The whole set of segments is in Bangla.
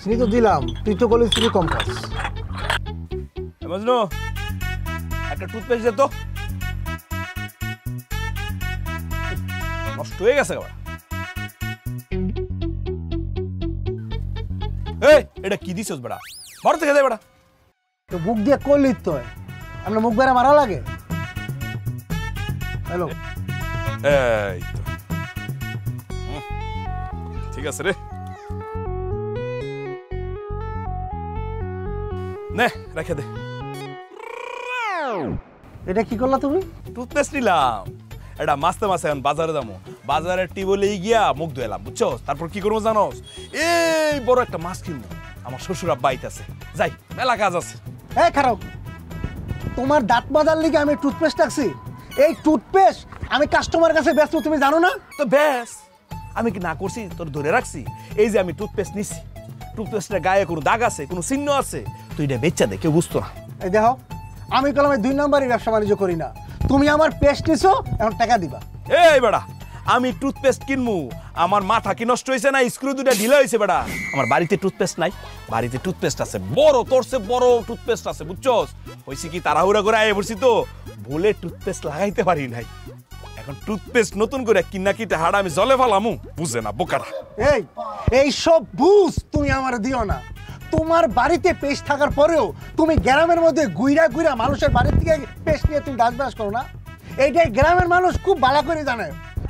চিনি তো দিলাম, তুই তো বলিস চিনি কম খাস। মজনু একটা টুথপেস্ট দে তো, নষ্ট হয়ে গেছে। এই এটা কি দিছস বেটা? ঘর থেকে দে বেটা। তো মুখ দিয়ে করলি তো আমরা মুখ বেড়া মারা লাগে। হ্যালো এই তো ঠিক আছে রে, নে রেখে দে। এটা কি করলা তুমি? টুথপেস্ট নিলাম, এটা মাসে মাসে এখন বাজারে যাবো, বাজারের টিবলে গিয়া মুখ ধুয়েলাম বুঝছো। তারপর কি করবো জানোস? এই বড় একটা মাছ কিনবো, আমার শ্বশুর আব্বা আইতাছে, যাই মেলা কাজ আছে। এই খারাপ, তোমার দাঁত মাজার লিগে আমি টুথপেস্ট রাখছি। এই টুথপেস্ট আমি কাস্টমারের কাছে ব্যস্ত, তুমি জানো না? তো ব্যাস, আমি কি না করছি? তোর ধরে রাখছি। এই যে আমি টুথপেস্ট নিছি, টুথপেস্টের গায়ে কোনো দাগ আছে, কোনো চিহ্ন আছে, তুই এটা বেচা দে, কেউ বুঝতো না। এই দেখো, আমি কলমে 2 নম্বরই ব্যবসা বাণিজ্য করি না। তুমি আমার পেস্ট নিছো, এখন টাকা দিবা। এই বেড়া, আমি টুথপেস্ট কিনবো, আমার মাথা কি নষ্ট হয়েছে না? স্ক্রু দুটা ঢিলা হয়েছে বেড়া। আমার বাড়িতে টুথপেস্ট নাই, বাড়িতে টুথপেস্ট আছে, বড় তোরসে বড় টুথপেস্ট আছে বুঝছস। হয়েছে কি তাড়াহুড়া করে আয়ে পড়ছি তো, ভুলে টুথপেস্ট লাগাইতে পারি নাই। এখন টুথপেস্ট নতুন করে কিনা কিটা হাড়া আমি জলে ফেলামু, বুঝে না বোকারা। এই সব বুঝ তুমি আমার দিও না। তোমার বাড়িতে পেস্ট থাকার পরেও তুমি গ্রামের মধ্যে গুইরা গুইরা মানুষের বাড়ির থেকে পেস্ট নিয়ে তুমি ডাস্টবাস করো না। এইটাই গ্রামের মানুষ খুব ভালো করে জানে।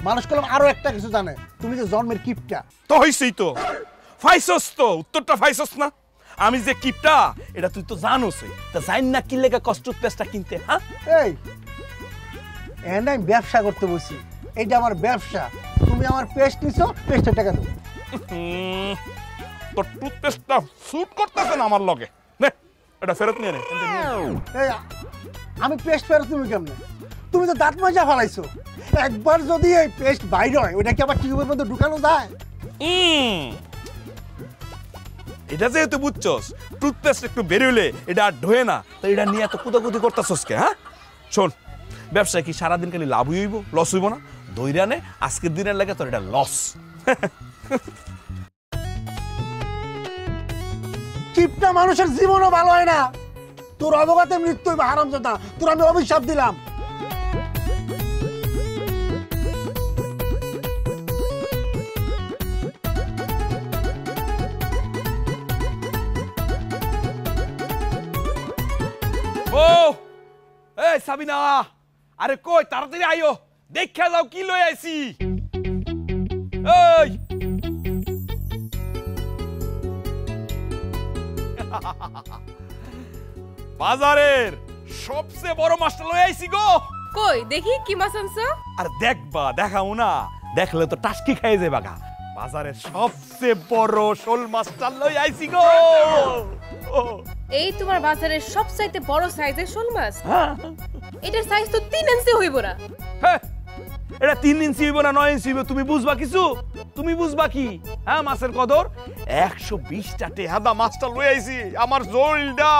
মানুষ কলম আরো একটা কিছু জানে, তুমি যে জন্মের কিপটা। তো হইছেই তো, ফাইসস তো, উত্তরটা ফাইসস না। আমি যে কিপটা এটা তুই তো জানোসই, তা জান না কি লেগে কষ্ট টুথপেস্টটা কিনতে। হ্যাঁ এই এন্ড আমি ব্যবসা করতে বসি, এইটা আমার ব্যবসা। তুমি আমার পেস্ট নিছো, পেস্টের টাকা দাও। তোর টুথপেস্টটা স্যুট করতেছে না আমার লগে, নে এটা ফেরত নিয়ে নে। এই আমি পেস্ট ফেরত তুমি কেমনে? তুমি তো দাঁত মাজা ফেলাইছো। একবার যদি এই পেস্ট বাইরে হয়, ওটা কি আবার টিউবের মধ্যে ঢুকানো যায়? এটা যেহেতু বুঝছস টুথপেস্ট একটু বেরোলে এটা আর ঢোয়ে না, তো এটা নিয়ে এত কুদাকুদি করতেছস কে? হ্যাঁ শোন, ব্যবসায় কি সারাদিন খালি লাভ হইব, লস হইব না? দইরা নে, আজকের দিনের লাগে তোর এটা লস। কিপটা মানুষের জীবনও ভালো হয় না। তোর অবগতে মৃত্যু হইবে হারামজাদা, তোর আমি অভিশাপ দিলাম। ও এই সাবিনা, আরে কই তাড়াতাড়ি আইও, দেখা যাও কি লই আইছি। এই বাজারের সবচেয়ে বড় মাছটা লই আইছি গো। কই দেখি কি মাছ আনছো? আর দেখবা, দেখাও না, দেখলে তো টাসকি খাই যাবে গা। বাজারের সবচেয়ে বড় শোল মাছটা লই আইছি গো। এই তোমার বাজারের সবচাইতে বড় সাইজের শোল মাছ? এটার সাইজ তো 3 ইঞ্চি হইব না। হ্যাঁ এটা 3 ইঞ্চি হইব না 9 ইঞ্চি হইব, তুমি বুঝবা কিছু? তুমি বুঝবা কি? হ্যাঁ মাছের কদর 120টা টেহাদা মাছটা লই আইছি, আমার জলটা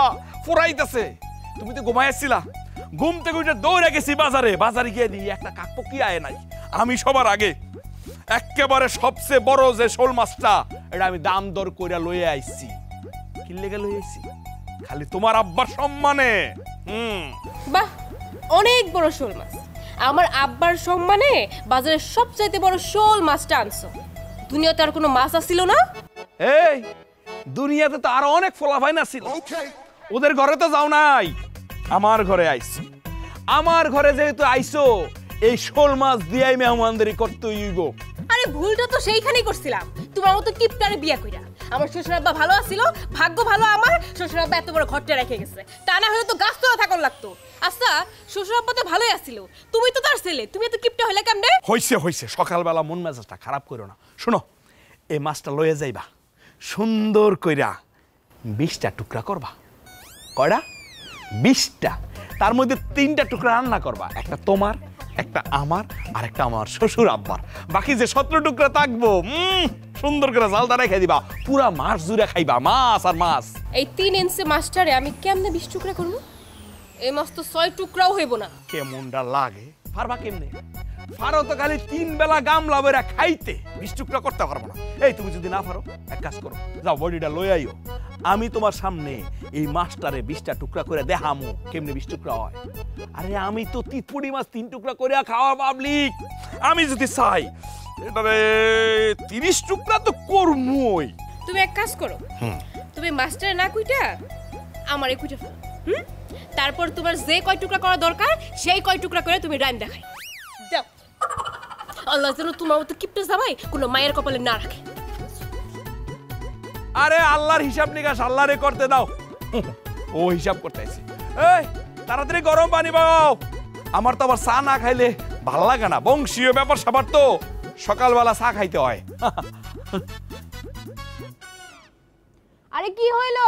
ফুরাইতেছে। তুমি তো ঘুমাই আসছিলা, ঘুম থেকে উঠে দৌড়ে গেছি বাজারে, বাজারে গিয়ে দিই একটা কাকপকি আয় নাই। আমি সবার আগে একেবারে সবচেয়ে বড় যে শোল মাছটা, এটা আমি দাম দর কইরা লইয়া আইছি। কি লেগে লই আইছি? খালি তোমার আব্বার সম্মানে। বাহ, অনেক বড় শোল মাছ। আমার আব্বার সম্মানে বাজারের সবচাইতে বড় শোল মাছটা আনছো। দুনিয়াতে আর কোনো মাছ আছিল না? এই দুনিয়াতে তো আরো অনেক ফলাফাইন আছিল, ওদের ঘরে তো যাও নাই, আমার ঘরে আইছো। আমার ঘরে যেহেতু আইছো, এই শোল মাছ দিয়াই মেহমানদারি করতে হইব। আরে ভুলটা তো সেইখানেই করছিলাম, তোমার মতো কিপটারে বিয়া কইরা। আমার শ্বশুর আব্বা ভালো আছিল, ভাগ্য ভালো আমার, শ্বশুর আব্বা এত বড় ঘরটা রেখে গেছে। তা না হলে তো গাছ তোলা থাকন লাগতো। আচ্ছা শ্বশুর আব্বা তো ভালোই আছিল, তুমি তো তার ছেলে, তুমি এত কিপটা হইলা কেমনে? হইছে হইছে, সকালবেলা মন মেজাজটা খারাপ করো না। শোনো, এই মাছটা লয়ে যাইবা, সুন্দর কইরা 20টা টুকরা করবা। কয়টা? 20টা। তার মধ্যে 3টা টুকরা রান্না করবা, একটা তোমার, একটা আমার আর একটা আমার শ্বশুর আব্বার, বাকি যে 17 টুকরা থাকবো সুন্দর করে জালটা রেখে দিবা, পুরা মাস জুড়ে খাইবা মাছ আর মাছ। এই 3 ইঞ্চি মাছটারে আমি কেমনে 20 টুকরা করবো? এই মাছ তো 6 টুকরাও হইব না। কেমনটা লাগে পারবা কেমনে? পারো তো খালি 3 বেলা গামলা বেরা খাইতে, 20 টুকরা করতে পারবো না। এই তুমি যদি না পারো এক কাজ করো, যাও বডিটা লই আইও, আমি তোমার সামনে এই মাছটারে 20টা টুকরা করে দেখামু কেমনে 20 টুকরা হয়। আরে আমি তো তিতপুরি মাছ 3 টুকরা করে খাওয়া পাবলিক, আমি যদি চাই এটারে 30 টুকরা তো করমুই। তুমি এক কাজ করো, তুমি মাছটারে না কুইটা আমারে কুইটা ফেলো, তারপর তোমার যে কয় টুকরা করা দরকার সেই কয় টুকরা করে তুমি রাইন দেখাই যাও। আল্লাহ যেন তোমার মতো কিপটে যাবাই কোনো মায়ের কপালে না রাখে। আরে আল্লাহর হিসাব নিকাশ আল্লাহরে করতে দাও, ও হিসাব করতেছে। এই তাড়াতাড়ি গরম পানি পাও, আমার তো আবার চা না খাইলে ভাল লাগে না, বংশীয় ব্যাপার স্যাপার তো, সকালবেলা চা খাইতে হয়। আরে কি হইলো,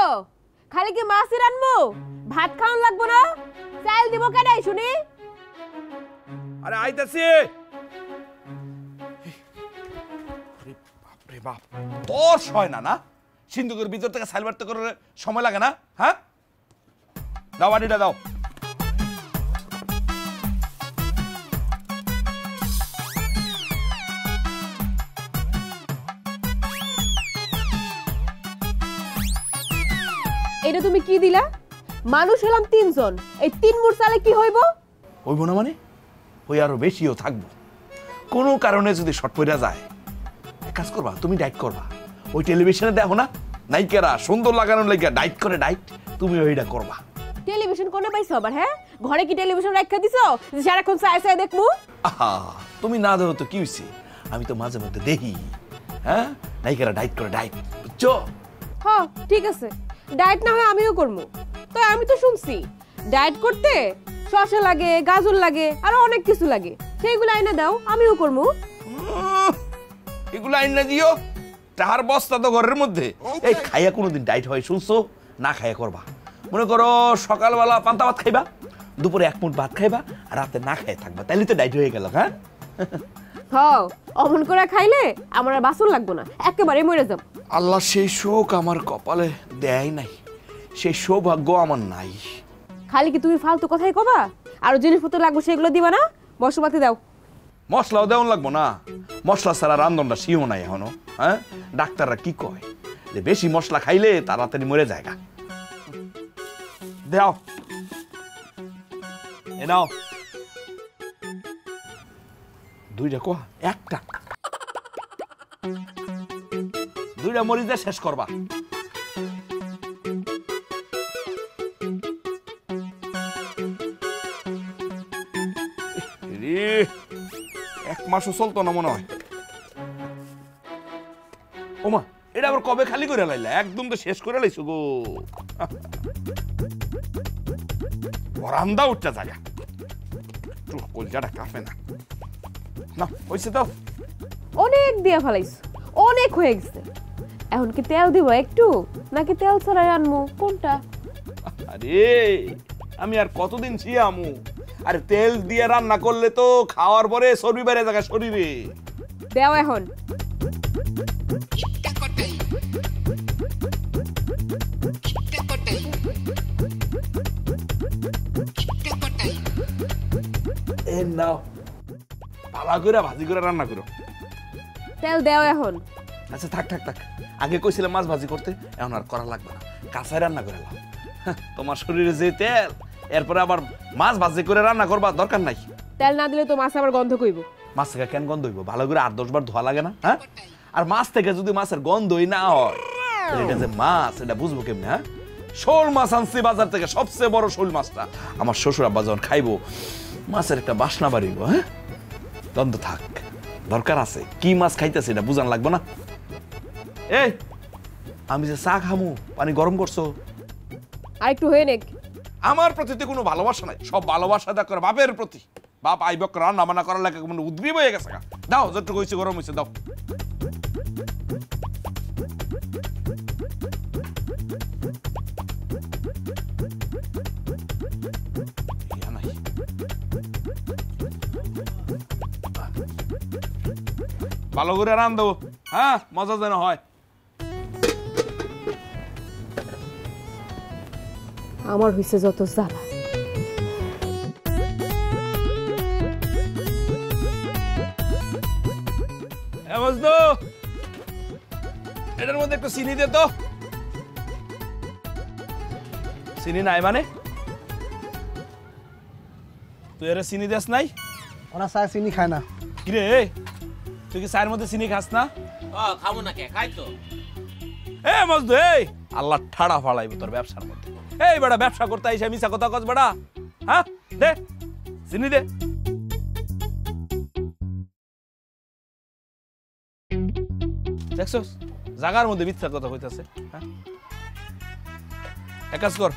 খালি কি মাছই রানবো, ভাত খাওয়ান লাগবো না? চাল দিব কেডাই শুনি? আরে আইতাছি। বাপরে বাপ, তোর হয় না না, সিন্ধুকের ভিতর থেকে সাইল বাড়তে করে সময় লাগে না? হ্যাঁ দাও বাড়িটা দাও। এটা তুমি কি দিলা? মানুষ হলাম 3 জন, এই 3 মুঠ চালে কি হইব? হইব না মানে ওই আরো বেশিও থাকবো, কোনো কারণে যদি শর্ট পড়া যায় এক কাজ করবা, তুমি ডাইট করবা। ওই টেলিভিশনে দেখো না নায়িকারা সুন্দর লাগানোর লাগা ডাইট করে, ডাইট তুমি ওইটা করবা। টেলিভিশন কোনে পাইছো আবার? হ্যাঁ ঘরে কি টেলিভিশন রাখা দিছো যে সারাক্ষণ চাই চাই দেখমু? আহা তুমি না ধরো তো কি হইছে, আমি তো মাঝে মধ্যে দেখি, হ্যাঁ নায়িকারা ডাইট করে, ডাইট বুঝছো? হ্যাঁ ঠিক আছে, ডায়েট না হয় আমিও করবো। তো আমি তো শুনছি ডায়েট করতে শসা লাগে, গাজর লাগে, আরো অনেক কিছু লাগে, সেইগুলো আইনা দাও আমিও করবো। এগুলো আইনা দিও, টাহার বস্তা তো ঘরের মধ্যে। এই খাইয়া কোনোদিন ডাইট হয় শুনছো? না খাইয়া করবা। মনে করো সকালবেলা পান্তা ভাত খাইবা, দুপুরে 1 মুঠ ভাত খাইবা, আর রাতে না খাইয়া থাকবা, তাইলে তো ডাইট হয়ে গেল। হ্যাঁ হ্যাঁ অমন করে খাইলে আমার আর বাসন লাগবো না, একেবারে মরে যাব। আল্লাহ সেই শোক আমার কপালে দেয় নাই, সেই সৌভাগ্য আমার নাই। খালি কি তুমি ফালতু কথাই কবা? আরো জিনিসপত্র লাগবে সেগুলো দিবা না? মশলাপাতি দাও। মশলাও দেওয়ান লাগবো না, মশলা ছাড়া রান্ধনটা শিও নাই এখনো। হ্যাঁ ডাক্তাররা কি কয় যে বেশি মশলা খাইলে তাড়াতাড়ি মরে যায়। দাও এ নাও, 2টা কোয়া, 1টা 2টা মরিচ দিয়ে শেষ করবা। রে 1 মাসও চলতো না মনে হয়। ওমা এটা আবার কবে খালি করে লাইলা? একদম তো শেষ করে লাইছো গো, বরান্দা উঠটা জায়গা, একটু কলজাটা কাঁপে না। না হয়েছে তো, অনেক দিয়া ফেলাইছো, অনেক হয়ে গেছে। এখন কি তেল দিব একটু, নাকি তেল ছাড়াই আনমু, কোনটা? আরে আমি আর কতদিন ছিয়ামু? আরে তেল দিয়ে রান্না করলে তো খাওয়ার পরে চর্বি বেড়ে যায় শরীরে। দেও এখন। এ নাও, ভালো করে ভাজি করে রান্না করো। তেল দেও এখন। আচ্ছা থাক থাক থাক, আগে কইছিলাম মাছ ভাজি করতে, এখন আর করা লাগবে না, কাঁচাই রান্না করে নাও। তোমার শরীরে যে তেল, এরপরে আবার মাছ ভাজি করে রান্না করবা, দরকার নাই। তেল না দিলে তো মাছ আবার গন্ধ কইব। মাছ থেকে কেন গন্ধ হইব? ভালো করে 8-10 বার ধোয়া লাগে না? হ্যাঁ আর মাছ থেকে যদি মাছের গন্ধই না হয়, এটা যে মাছ এটা বুঝবো কেমনে? হ্যাঁ শোল মাছ আনছি বাজার থেকে, সবচেয়ে বড় শোল মাছটা। আমার শ্বশুর আব্বা যখন খাইবো, মাছের একটা বাসনা বাড়িব। হ্যাঁ গন্ধ থাক, দরকার আছে কি মাছ খাইতেছে এটা বুঝান লাগবো না? এই আমি যে চা খামু, পানি গরম করছো? আর একটু হয়ে নেক। আমার প্রতি তো কোনো ভালোবাসা নাই, সব ভালোবাসা দেখ করে বাপের প্রতি। বাপ আইবক রান্না বান্না করার লাগে মানে উদ্গ্রীব হয়ে গেছে। দাও যতটুকু হয়েছে গরম হয়েছে দাও। ভালো করে রান্ধো, হ্যাঁ, মজা যেন হয়। আমার হইছে যত জ্বালা। মজনু, এটার মধ্যে একটু চিনি দে তো। চিনি নাই মানে? তুই এর চিনি দেস নাই? ওরা চা চিনি খায় না। কিরে তুই কি চায়ের মধ্যে চিনি খাস না? খাবো না কে, খাই তো। এ মজনু, এই আল্লাহ ঠাড়া ফাড়াইব তোর ব্যবসার মধ্যে। এই বেটা, ব্যবসা করতে আইসা মিছা কথা কস বেটা, হ্যাঁ? দে চিনি দে। দেখছস জাগার মধ্যে মিথ্যা কথা কইতাছে, হ্যাঁ? এক কাজ কর,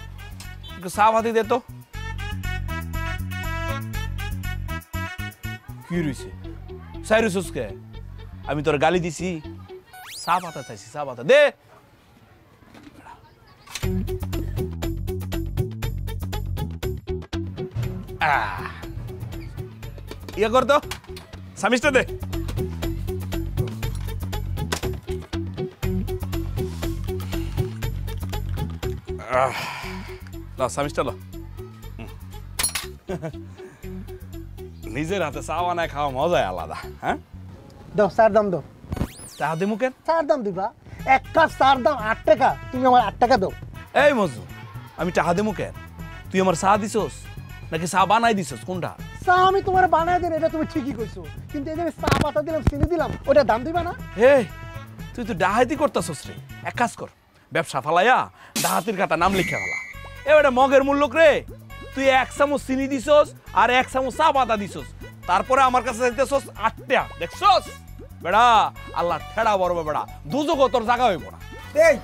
একটু চা ভাতি দে তো। কি রইছে সাইরুসুস কে? আমি তোর গালি দিছি? চা পাতা চাইছি, চা পাতা দে। ইয়ে কর তো, সামিসটা দে। সামিসটা লো। নিজের হাতে চা বানায় খাওয়া মজাই আলাদা, হ্যাঁ? দাও চার দাম দাও। চা দে মুখের। চার দাম দিবা? এক কাপ চার দাম 8 টাকা, তুমি আমার 8 টাকা দাও। এই মজু, আমি টাকা দে মুখের, তুই আমার চা দিছস নাকি চা বানাই দিছস, কোনটা? চা আমি তোমার বানায় দেন, এটা তুমি ঠিকই কইছো, কিন্তু এই যে চা পাতা দিলাম, চিনি দিলাম, ওটা দাম দিবা না? এই তুই তো ডাহাতি করতাছস রে। এক কাজ কর, ব্যবসা ফালাইয়া ডাহাতির খাতা নাম লিখে ফেলা। এবারে মগের মূল্য রে, তুই 1 চামচ চিনি দিছস আর 1 চামচ চা পাতা দিছস, তারপরে আমার কাছে চাইতেছস 8 টাকা। দেখছস বেড়া, আল্লাহ ঠেড়া বড় বেড়া, দুজক তোর জায়গা হইব না। এই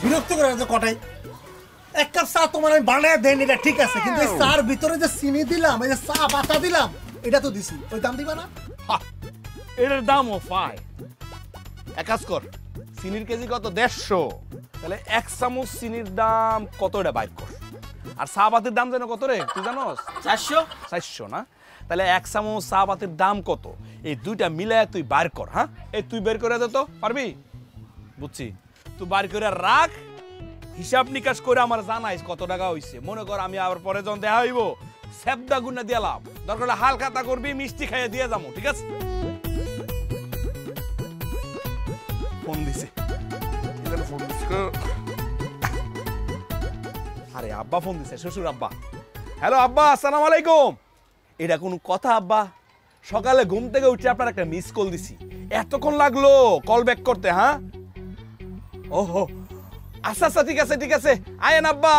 বিরক্ত করে যে কটাই, এক কাপ চা তোমার আমি বানায় দেন, এটা ঠিক আছে, কিন্তু এই চার ভিতরে যে চিনি দিলাম, এই যে চা পাতা দিলাম, এটা তো দিছি, ওই দাম দিবা না? এটার দামও পায়। এক কাজ কর, চিনির কেজি কত? 150। তাহলে 1 চামচ চিনির দাম কত, এটা বাইর কর। আর চা পাতির দাম যেন কত রে, তুই জানোস? 400। 400 না? তাহলে 1 চামচ চা পাতির দাম কত, এই দুইটা মিলায় তুই বাইর কর। হ্যাঁ, এই তুই বের করে দে তো, পারবি? বুঝছি, তুই বাইর করে রাখ, হিসাব নিকাশ করে আমার জানাইস কত টাকা হইছে। মনে কর আমি আবার পরে যখন দেখা হইব, সেবদা গুনা দিলাম, দরকার হলে হাল খাতা করবি, মিষ্টি খাইয়ে দিয়ে যাবো, ঠিক আছে? ফোন দিছে, ফোন দিছে। আরে আব্বা ফোন দিছে, শ্বশুর আব্বা। হ্যালো আব্বা, আসসালামু আলাইকুম। এটা কোন কথা আব্বা? সকালে ঘুম থেকে উঠে আপনার একটা মিস কল দিছি, এতক্ষণ লাগলো কল ব্যাক করতে? হ্যাঁ, ওহো, আচ্ছা আচ্ছা, ঠিক আছে ঠিক আছে, আয়েন আব্বা।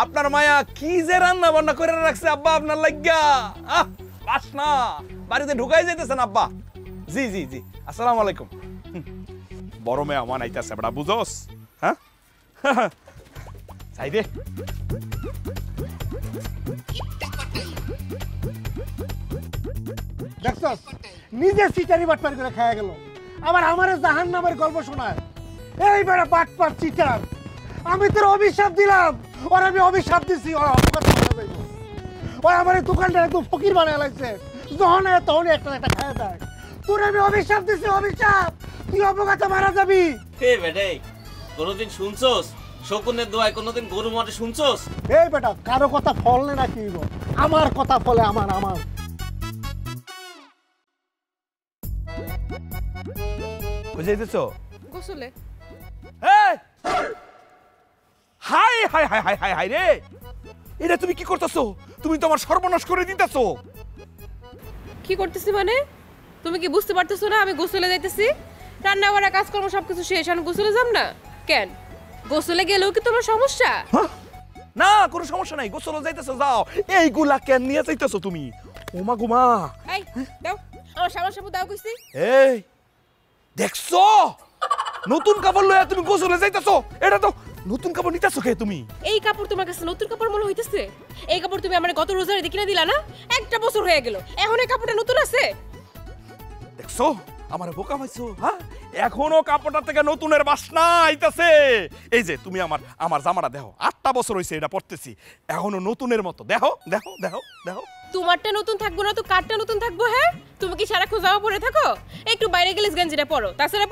আপনার মায়া কি যে রান্না বান্না করে রাখছে আব্বা আপনার লাগিয়া, বাসনা বাড়িতে ঢুকাই যাইতেছেন আব্বা। জি জি জি, আসসালামু আলাইকুম। বড় মেয়ে আমার আইতাছে বেটা, বুঝোস? হ্যাঁ চাই দে। দেখছস, নিজে সিটারি বাটপার করে খায়া গেল, আবার আমারে জাহান্নামের গল্প শোনায়। এই বেটা বাটপার চিটার, আমি তোর অভিশাপ দিলাম, ওর আমি অভিশাপ দিছি, ওর অপঘাত হয়ে যাইব। ওর আমার এই দোকানটা একদম ফকির বানায় লাগছে, যখন তখন একটা একটা খায় দেয়। তোর আমি অভিশাপ দিছি, অভিশাপ, তুই অপঘাতে মারা যাবি। হে বেটে, কোনোদিন শুনছস শকুনের দোয়ায় কোনোদিন গরু মরে শুনছস? এই বেটা, কারো কথা ফললে না কি, আমার কথা ফলে, আমার আমার। বুঝাইতেছো? গোসলে এই high high high high high high রে, এটা তুমি কি করতেছো? তুমি তো আমার সর্বনাশ করে দিতেছো। কি করতেছি মানে? তুমি কি বুঝতে পারতেছো না আমি গোসলে যাইতেছি? রান্না বান্না কাজকর্ম সবকিছু শেষ, আমি গোসলে যাব না কেন? গোসলে গেলেও কি তোমার সমস্যা? না, কোনো সমস্যা নাই, গোসলে যাইতেছো, যাও। এইগুলা কেন নিয়ে যাইতেছো তুমি? ওমা গুমা, এই দাও আমার সাবান শ্যাম্পু দাও কইছি। এই দেখছো, নতুন কাপড় লইয়া তুমি গোসলে যাইতেছো, এটা তো নতুন কাপড় নিতেছো কে তুমি? এই কাপড় তোমার কাছে নতুন কাপড় মনে হইতেছে? এই কাপড় তুমি আমার গত রোজারে কিনা দিলা না? একটা বছর হয়ে গেল, এখন এই কাপড়টা নতুন আছে? দেখছো আমার বোকা পাইছো? হ্যাঁ, এখনো কাপড়টা থেকে নতুনের বাসনা আইতাছে। এই যে তুমি আমার জামাটা দেখো, 8টা বছর হইছে এটা পরতেছি, এখনো নতুনের মতো। দেখো দেখো দেখো দেখো। তোমারটা নতুন থাকবো না তো কারটা নতুন থাকবো? হ্যাঁ, তুমি কি সারাক্ষণ জামা পরে থাকো? একটু বাইরে গেলে গেঞ্জিটা পরো, তাছাড়া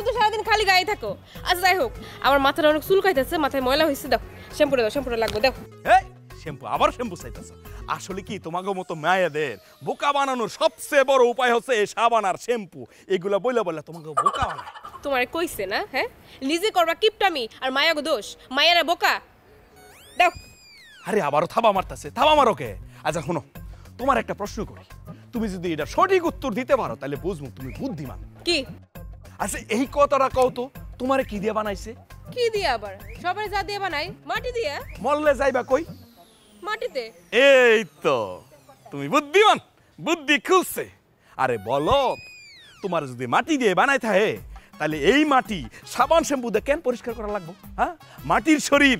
তো সারাদিন খালি গায়ে থাকো। আচ্ছা যাই হোক, আমার মাথাটা অনেক চুলকাইতেছে, মাথায় ময়লা হয়েছে, দাও শ্যাম্পুটা লাগবে, দাও। এই শ্যাম্পু, আবার শ্যাম্পু চাইতেছ? আসলে কি তোমাকে মতো মায়েদের বোকা বানানোর সবচেয়ে বড় উপায় হচ্ছে এই সাবান আর শ্যাম্পু। এগুলা বইলা বললে তোমাকে বোকা বানায়। তোমারে কইছে না, হ্যাঁ নিজে করবা কিপটামি আর মায়াগো দোষ, মায়েরা বোকা। দাও। আরে আবারও থাবা মারতেছে, থাবা মারো কে? আচ্ছা শোনো, তোমার একটা প্রশ্ন করি, তুমি যদি এটা সঠিক উত্তর দিতে পারো তাহলে বুঝবো তুমি বুদ্ধিমান। কি? আচ্ছা এই কথাটা কও তো, তোমারে কি দিয়ে বানাইছে? কি দিয়ে আবার? সবাই যা দিয়ে বানাই, মাটি দিয়ে। মরলে যাইবা কই? মাটিতে। এই তো তুমি বুদ্ধিমান, বুদ্ধি খুলছে। আরে বলো, তোমার যদি মাটি দিয়ে বানাই থাকে তাহলে এই মাটি সাবান শ্যাম্পু দিয়ে কেন পরিষ্কার করা লাগবে? হ্যাঁ, মাটির শরীর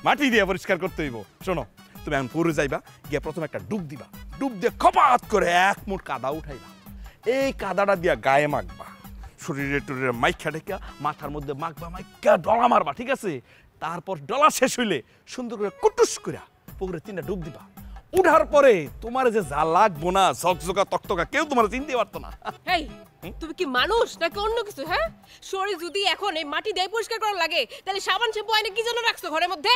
মাটি দিয়ে পরিষ্কার করতে হইব। শোনো, তুমি এখন পুরো যাইবা, গিয়ে প্রথমে একটা ডুব দিবা, ডুব দিয়ে খপাত করে এক মুঠ কাদা উঠাইবা, এই কাদাটা দিয়া গায়ে মাখবা, শরীরে টরীরে মাইখা ঢেকা মাথার মধ্যে মাখবা, মাইখা ডলা মারবা, ঠিক আছে? তারপর ডলা শেষ হইলে সুন্দর করে কুটুস করে পুকুরে 3টা ডুব দিবা। উঠার পরে তোমার যে যা লাগবো না, ঝকঝকা তকতকা, কেউ তোমার চিনতে পারতো না। এই তুমি কি মানুষ নাকি অন্য কিছু? হ্যাঁ, শরীর যদি এখন এই মাটি দিয়ে পরিষ্কার করা লাগে তাহলে সাবান শ্যাম্পু আইনে কি জন্য রাখছো ঘরের মধ্যে?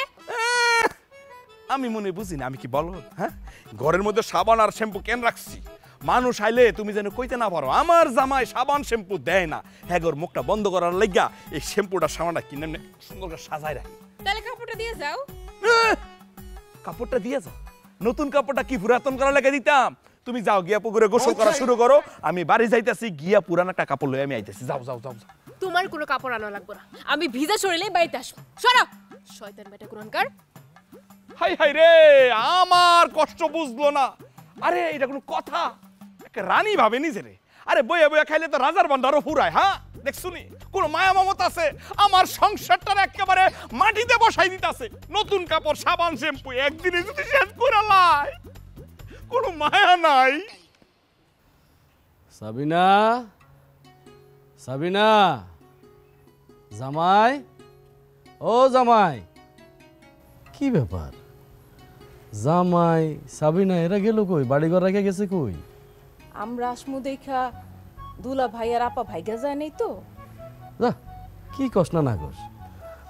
আমি মনে বুঝি না, আমি কি বলো? হ্যাঁ, ঘরের মধ্যে সাবান আর শ্যাম্পু কেন রাখছি? মানুষ আইলে তুমি যেন কইতে না পারো আমার জামাই সাবান শ্যাম্পু দেয় না, হ্যাঁ ওর মুখটা বন্ধ করার লাগিয়া এই শ্যাম্পুটা সাবানটা কিনে সুন্দর করে সাজায় রাখি। তাহলে কাপড়টা দিয়ে যাও। কাপড়টা দিয়ে যাও? নতুন কাপড়টা কি পুরাতন করা লেগে দিতাম? তুমি যাও, গিয়া পুকুরে গোসল করা শুরু করো, আমি বাড়ি যাইতেছি, গিয়া পুরান একটা কাপড় লই আমি আইতেছি। যাও যাও যাও। তোমার কোনো কাপড় আনা লাগবে না, আমি ভিজা শরীরে বাড়িতে আসবো। সরো শয়তান বেটা কুরআনকার। হাই হাই রে, আমার কষ্ট বুঝলো না। আরে এটা কোনো কথা? একটা রানী ভাবে নিজে রে। আরে বইয়া বইয়া খাইলে তো রাজার ভান্ডারও ফুরায়। হ্যাঁ দেখছুনি, কোন মায়া মমতা আছে? আমার সংসারটার একেবারে মাটিতে বসাই দিতাছে। নতুন কাপড় সাবান শ্যাম্পু একদিনে যদি শেষ করে লাই, কোনো মায়া নাই। সাবিনা, সাবিনা, জামাই, ও জামাই, কি ব্যাপার? জামাই সাবিনা এরা গেল কই? বাড়িঘর রেখে গেছে কই? আমরা আসমু দেখা দুলা ভাই আর আপা ভাইগা যায় নাই তো। কি কস না কস?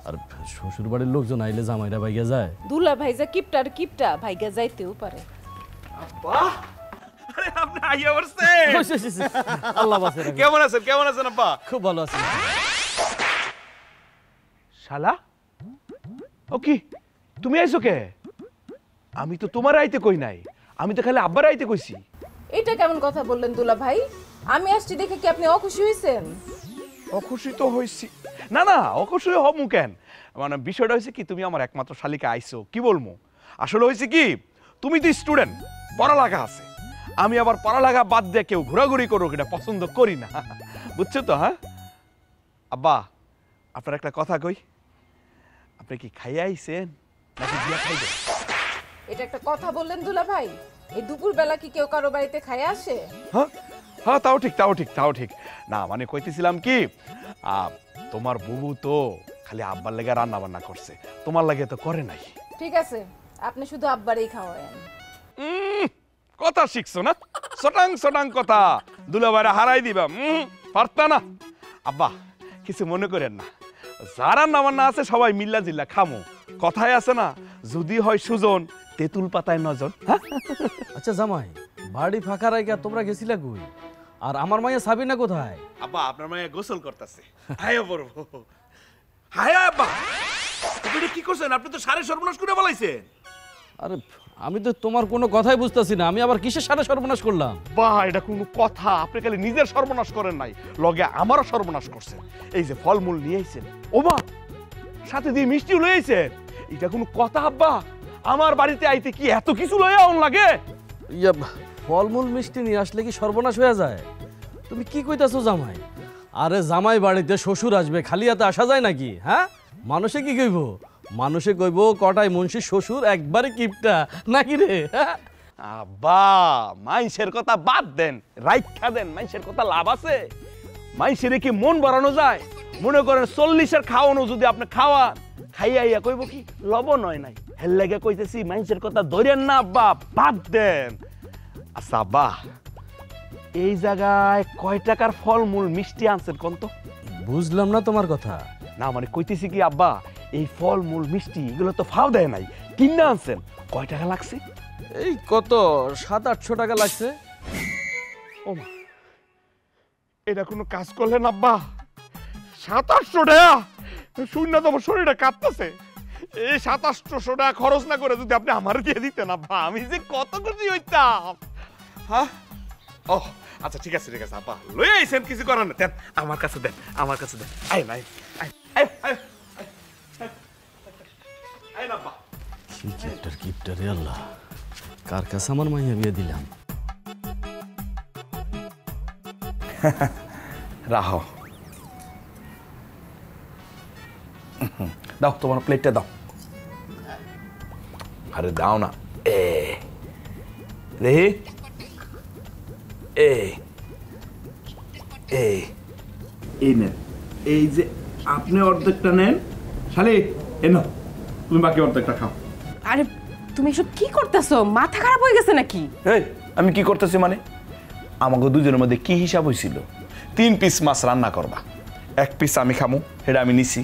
আর শ্বশুর বাড়ির লোকজন আইলে জামাইরা ভাইগা যায়? দুলা ভাই যা কিপটার কিপটা ভাইগা যাইতেও পারে। বাহ, আরে আপনি আইয়া বসছেন। আল্লাহ বাঁচে রাখুক। কেমন আছেন? কেমন আছেন আব্বা? খুব ভালো আছি। শালা, ও কি তুমি আইছো কে? আমি তো তোমার আইতে কই নাই, আমি তো খালি আব্বার আইতে কইছি। এটা কেমন কথা বললেন দুলা ভাই? আমি আসছি দেখে কি আপনি অখুশি হইছেন? অখুশি তো হইছি না, না অখুশি হমু কেন? মানে বিষয়টা হয়েছে কি, তুমি আমার একমাত্র শালিকা আইছো, কি বলবো? আসলে হয়েছে কি, তুমি তো স্টুডেন্ট, পড়ালেখা আছে, আমি আবার পড়ালেখা বাদ দিয়ে কেউ ঘোরাঘুরি করুক এটা পছন্দ করি না, বুঝছো তো? হ্যাঁ আব্বা, আপনার একটা কথা কই, আপনি কি খাইয়া আইছেন নাকি বিয়া খাইবেন? এটা একটা কথা বললেন দুলা ভাই? এই দুপুর বেলা কি কেউ কারো বাড়িতে খাইয়া আসে? হ্যাঁ হ্যাঁ, তাও ঠিক, তাও ঠিক, তাও ঠিক। না মানে কইতেছিলাম কি, তোমার বুবু তো খালি আব্বার লেগে রান্না বান্না করছে, তোমার লাগে তো করে নাই। ঠিক আছে, আপনি শুধু আব্বারই খাওয়ায়েন। কথা শিখছো না, সটাং সটাং কথা, দুলাভাইরা হারাই দিবা, পারতা না। আব্বা কিছু মনে করেন না, যারা নামান্না আছে সবাই মিল্লা জিল্লা খামো। কথায় আছে না, যদি হয় সুজন তেঁতুল পাতায় নজন। আচ্ছা জামাই, বাড়ি ফাঁকা রাইকা তোমরা গেছিলা কই? আর আমার মাইয়া সাবিনা কোথায়? আব্বা আপনার মাইয়া গোসল করতেছে। হায়া বড় হায়া আব্বা, আপনি কি করছেন? আপনি তো সারে সর্বনাশ করে বলাইছেন। আরে আমি তো তোমার কোনো কথাই বুঝতেছি না, আমি আবার কিসের সাথে সর্বনাশ করলাম? বাহ, এটা কোনো কথা? আপনি খালি নিজের সর্বনাশ করেন নাই, লগে আমারও সর্বনাশ করছেন। এই যে ফলমূল নিয়ে আইছেন, ও মা সাথে দিয়ে মিষ্টিও লয়ে আইছেন, এটা কোনো কথা আব্বা? আমার বাড়িতে আইতে কি এত কিছু লয়ে আউন লাগে? ইয়া, ফলমূল মিষ্টি নিয়ে আসলে কি সর্বনাশ হয়ে যায়? তুমি কি কইতাছো জামাই? আরে জামাই বাড়িতে শ্বশুর আসবে, খালি হাতে আসা যায় নাকি? হ্যাঁ, মানুষে কি কইব? মানুষে কইব কটাই মুন্সি শ্বশুর একবারে কিপটা নাকি রে? আব্বা মাইসের কথা বাদ দেন, রাইখা দেন, মাইসের কথা লাভ আছে? মাইসের কি মন বাড়ানো যায়? মনে করেন 40-এর খাওয়ানো যদি আপনি খাওয়ান, খাইয়া ইয়া কইব কি লবণ হয় নাই, হেল লাগে কইতেছি মাইসের কথা ধরেন না আব্বা, বাদ দেন। আচ্ছা আব্বা, এই জায়গায় কয় টাকার ফলমূল মিষ্টি আনছেন কোন তো? বুঝলাম না তোমার কথা। না মানে কইতেছি কি আব্বা, এই ফলমূল মিষ্টি এগুলো তো ফাও দেয় নাই, কিনে আনছেন, কয় টাকা লাগছে? এই কত 700-800 টাকা লাগছে। ও মা, এটা কোনো কাজ করলেন আব্বা? 700-800 টাকা শূন্য, তোমার শরীরটা কাঁপতেছে। এই 700-800 টাকা খরচ না করে যদি আপনি আমার দিয়ে দিতেন আব্বা, আমি যে কত খুশি হইতাম। হ্যাঁ, ও আচ্ছা ঠিক আছে ঠিক আছে আব্বা, লই আইছেন, কিছু করার না, দেন আমার কাছে দেন, আমার কাছে দেন। আই নাই আই না আব্বা। কিপটার রে আল্লাহ, কার কাছে আমার মাইয়া বিয়ে দিলাম। রাহো, দাও তোমার প্লেটটা দাও। আরে দাও না, রে এই নেন, এই যে আপনি অর্ধেকটা নেন, শালি এনো তুমি বাকি অর্ধেকটা খাও। আরে তুমি এসব কি করতেছো? মাথা খারাপ হয়ে গেছে নাকি? এই আমি কি করতেছি মানে? আমাকে দুজনের মধ্যে কি হিসাব হয়েছিল? 3 পিস মাছ রান্না করবা, 1 পিস আমি খামু, সেটা আমি নিছি,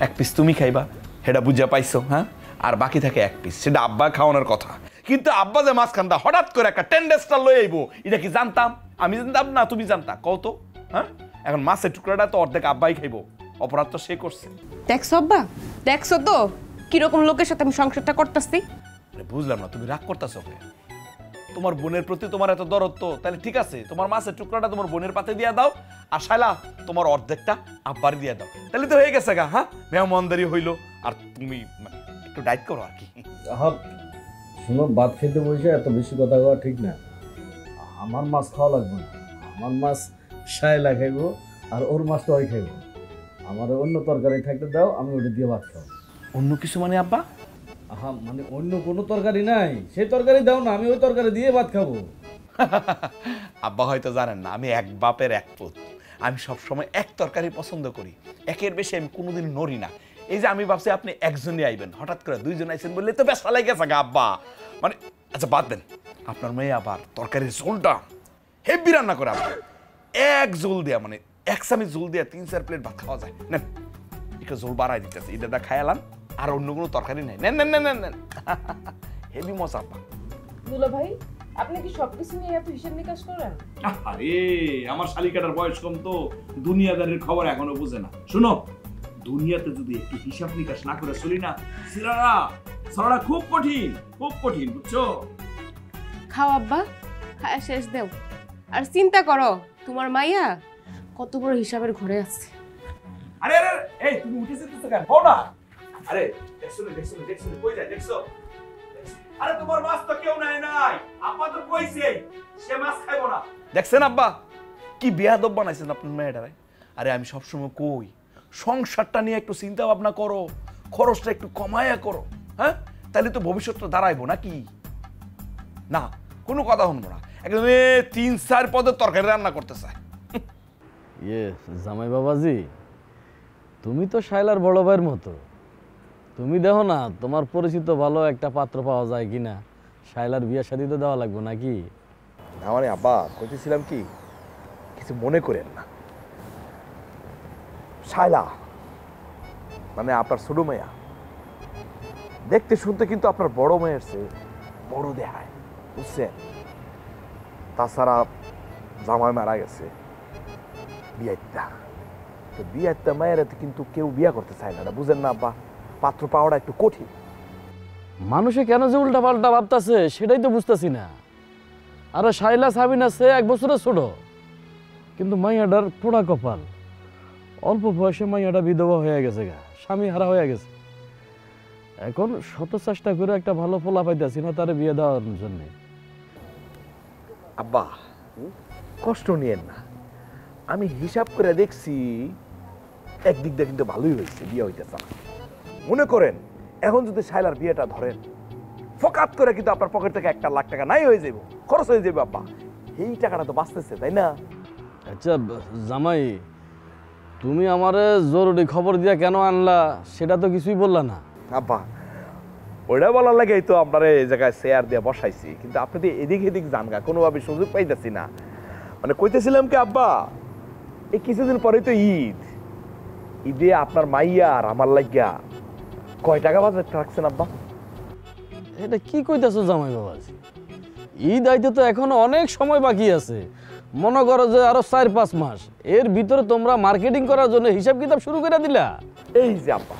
1 পিস তুমি খাইবা, সেটা বুঝা পাইছো, হ্যাঁ? আর বাকি থাকে 1 পিস, সেটা আব্বা খাওয়ানোর কথা। কিন্তু আব্বা যে মাছ খান্দা হঠাৎ করে একটা টেন্ডেস্টার লই আইবো, এটা কি জানতাম? আমি জানতাম না তুমি জানতা? কও তো, হ্যাঁ? এখন মাছের টুকরাটা তো অর্ধেক আব্বাই খাইবো, অপরাধ তো সে করছে। দেখছো আব্বা, দেখছো তো কিরকম লোকের সাথে আমি সংসারটা করতেছি। বুঝলাম না, তুমি রাগ করতেছো? তোমার বোনের প্রতি তোমার এত দরদ তো, তাহলে ঠিক আছে, তোমার মাছের টুকরাটা তোমার বোনের পাতে দিয়া দাও, আর শালা তোমার অর্ধেকটা আব্বার দিয়া দাও, তাহলে তো হয়ে গেছে গা। হ্যাঁ, মেহমানদারি হইলো, আর তুমি একটু ডাইট করো আর কি। শোনো, ভাত খেতে বসে এত বেশি কথা কওয়া ঠিক না। আমার মাছ খাওয়া লাগবে না, আমার মাছ শায়লা খাইব, আর ওর মাছটা ওই খাইব। আমার অন্য তরকারি থাকতে দাও, আমি ওটা দিয়ে ভাত খাবো। অন্য কিছু মানে আব্বা? আহা, মানে অন্য কোনো তরকারি নাই, সেই তরকারি দাও না, আমি ওই তরকারি দিয়ে ভাত খাবো। আব্বা হয়তো জানেন না, আমি এক বাপের এক পুত। আমি সবসময় এক তরকারি পছন্দ করি, একের বেশি আমি কোনোদিন নড়ি না। এই যে আমি ভাবছি আপনি একজনই আইবেন, হঠাৎ করে 2 জন আইছেন বললে তো বেশ ভালো গেছে গা আব্বা। মানে আচ্ছা বাদ দেন, আপনার মেয়ে আবার তরকারির ঝোলটা হেভি রান্না করে আব্বা, এক ঝোল দিয়া, মানে 1 চামচ ঝোল দিয়া 3-4 প্লেট ভাত খাওয়া যায়। নেন একটু ঝোল বাড়াই দিতেছে, এটা খাইলাম, আর অন্য কোনো তরকারি নাই। নেন নেন নেন নেন, হেভি মজা আব্বা। দুলা ভাই, আপনি কি সবকিছু নিয়ে এত হিসাব নিকাশ করেন? আরে আমার শালিকাটার বয়স কম তো, দুনিয়াদারির খবর এখনো বুঝে না। শুনো, দুনিয়াতে যদি একটু হিসাব নিকাশ না করে চলি না, সারাটা খুব কঠিন, খুব কঠিন, বুঝছো? খাও আব্বা, খায়া শেষ দেও। আর চিন্তা করো, তোমার মাইয়া কত বড় হিসাবের ঘরে আছে। আরে আরে এই তুমি উঠে যেতেছো কেন? হও না। আরে দেখছো কই যায় দেখছো? আরে তোমার মাছ তো কেউ নাই, আব্বা তো কইছে সে মাছ খাইবো না। দেখছেন আব্বা কি বেয়াদব বানাইছেন আপনার মেয়েটারে? আরে আমি সবসময় কই, সংসারটা নিয়ে একটু চিন্তা ভাবনা করো, খরচটা একটু কমায়া করো, হ্যাঁ? তাহলে তো ভবিষ্যৎটা দাঁড়াইবো নাকি? না, কোনো কথা শুনবো না, একদম 3-4 পদের তরকারি রান্না করতে চায়। জামাই বাবাজি, তুমি তো শায়লার বড় ভাইয়ের মতো, তুমি দেখো না তোমার পরিচিত ভালো একটা পাত্র পাওয়া যায় কিনা, শায়লার বিয়ে শাদী তো দেওয়া লাগবে নাকি? আমার আব্বা কইতেছিলাম কি, কিছু মনে করেন না, শায়লা মানে আপনার ছোট মেয়া দেখতে শুনতে কিন্তু আপনার বড় মেয়ের চেয়ে বড় দেখায়, বুঝছেন? তাছাড়া জামাই মারা গেছে, বিয়াইতা মায়ের কিন্তু কেউ বিয়া করতে চায় না, বুঝেন না আব্বা? পাত্র পাওয়াটা একটু কঠিন। মানুষে কেন যে উল্টা পাল্টা ভাবতেছে সেটাই তো বুঝতেছি না। আরে শায়লা সাবিনা সে 1 বছরের ছোট, কিন্তু মাইয়াটার পোড়া কপাল, অল্প বয়সে মাইয়াটা বিধবা হয়ে গেছে গা, স্বামী হারা হয়ে গেছে। এখন শত চেষ্টা করে একটা ভালো পোলা পাইতেছি না তারে বিয়ে দেওয়ার জন্য। আব্বা কষ্ট নিয়েন না, আমি হিসাব করে দেখছি একদিক দিয়ে কিন্তু ভালোই হয়েছে, বিয়ে হইতেছে না। মনে করেন এখন যদি শায়লার বিয়েটা ধরেন, ফকাত করে কিন্তু আপনার পকেট থেকে 1 লাখ টাকা নাই হয়ে যাবে, খরচ হয়ে যাবে আব্বা। এই টাকাটা তো বাঁচতেছে, তাই না? আচ্ছা জামাই, তুমি আমারে জরুরি খবর দিয়া কেন আনলা সেটা তো কিছুই বললা না। আব্বা ওইটা বলার লাগেই তো আপনারা এই জায়গায় চেয়ার দিয়ে বসাইছি, কিন্তু আপনি তো এদিক এদিক জানগা, কোনোভাবে সুযোগ পাইতেছি না। মানে কইতেছিলাম কি আব্বা, এই কিছুদিন পরেই তো ঈদ। ঈদে আপনার মাইয়া আর আমার লাগিয়া কয় টাকা বাজেট রাখছেন আব্বা? এটা কি কইতাছো জামাই বাবাজি? ঈদ আইতে তো এখনো অনেক সময় বাকি আছে। মনে করো যে আরো 4-5 মাস, এর ভিতরে তোমরা মার্কেটিং করার জন্য হিসাব কিতাব শুরু করে দিলা। এই যে আব্বা,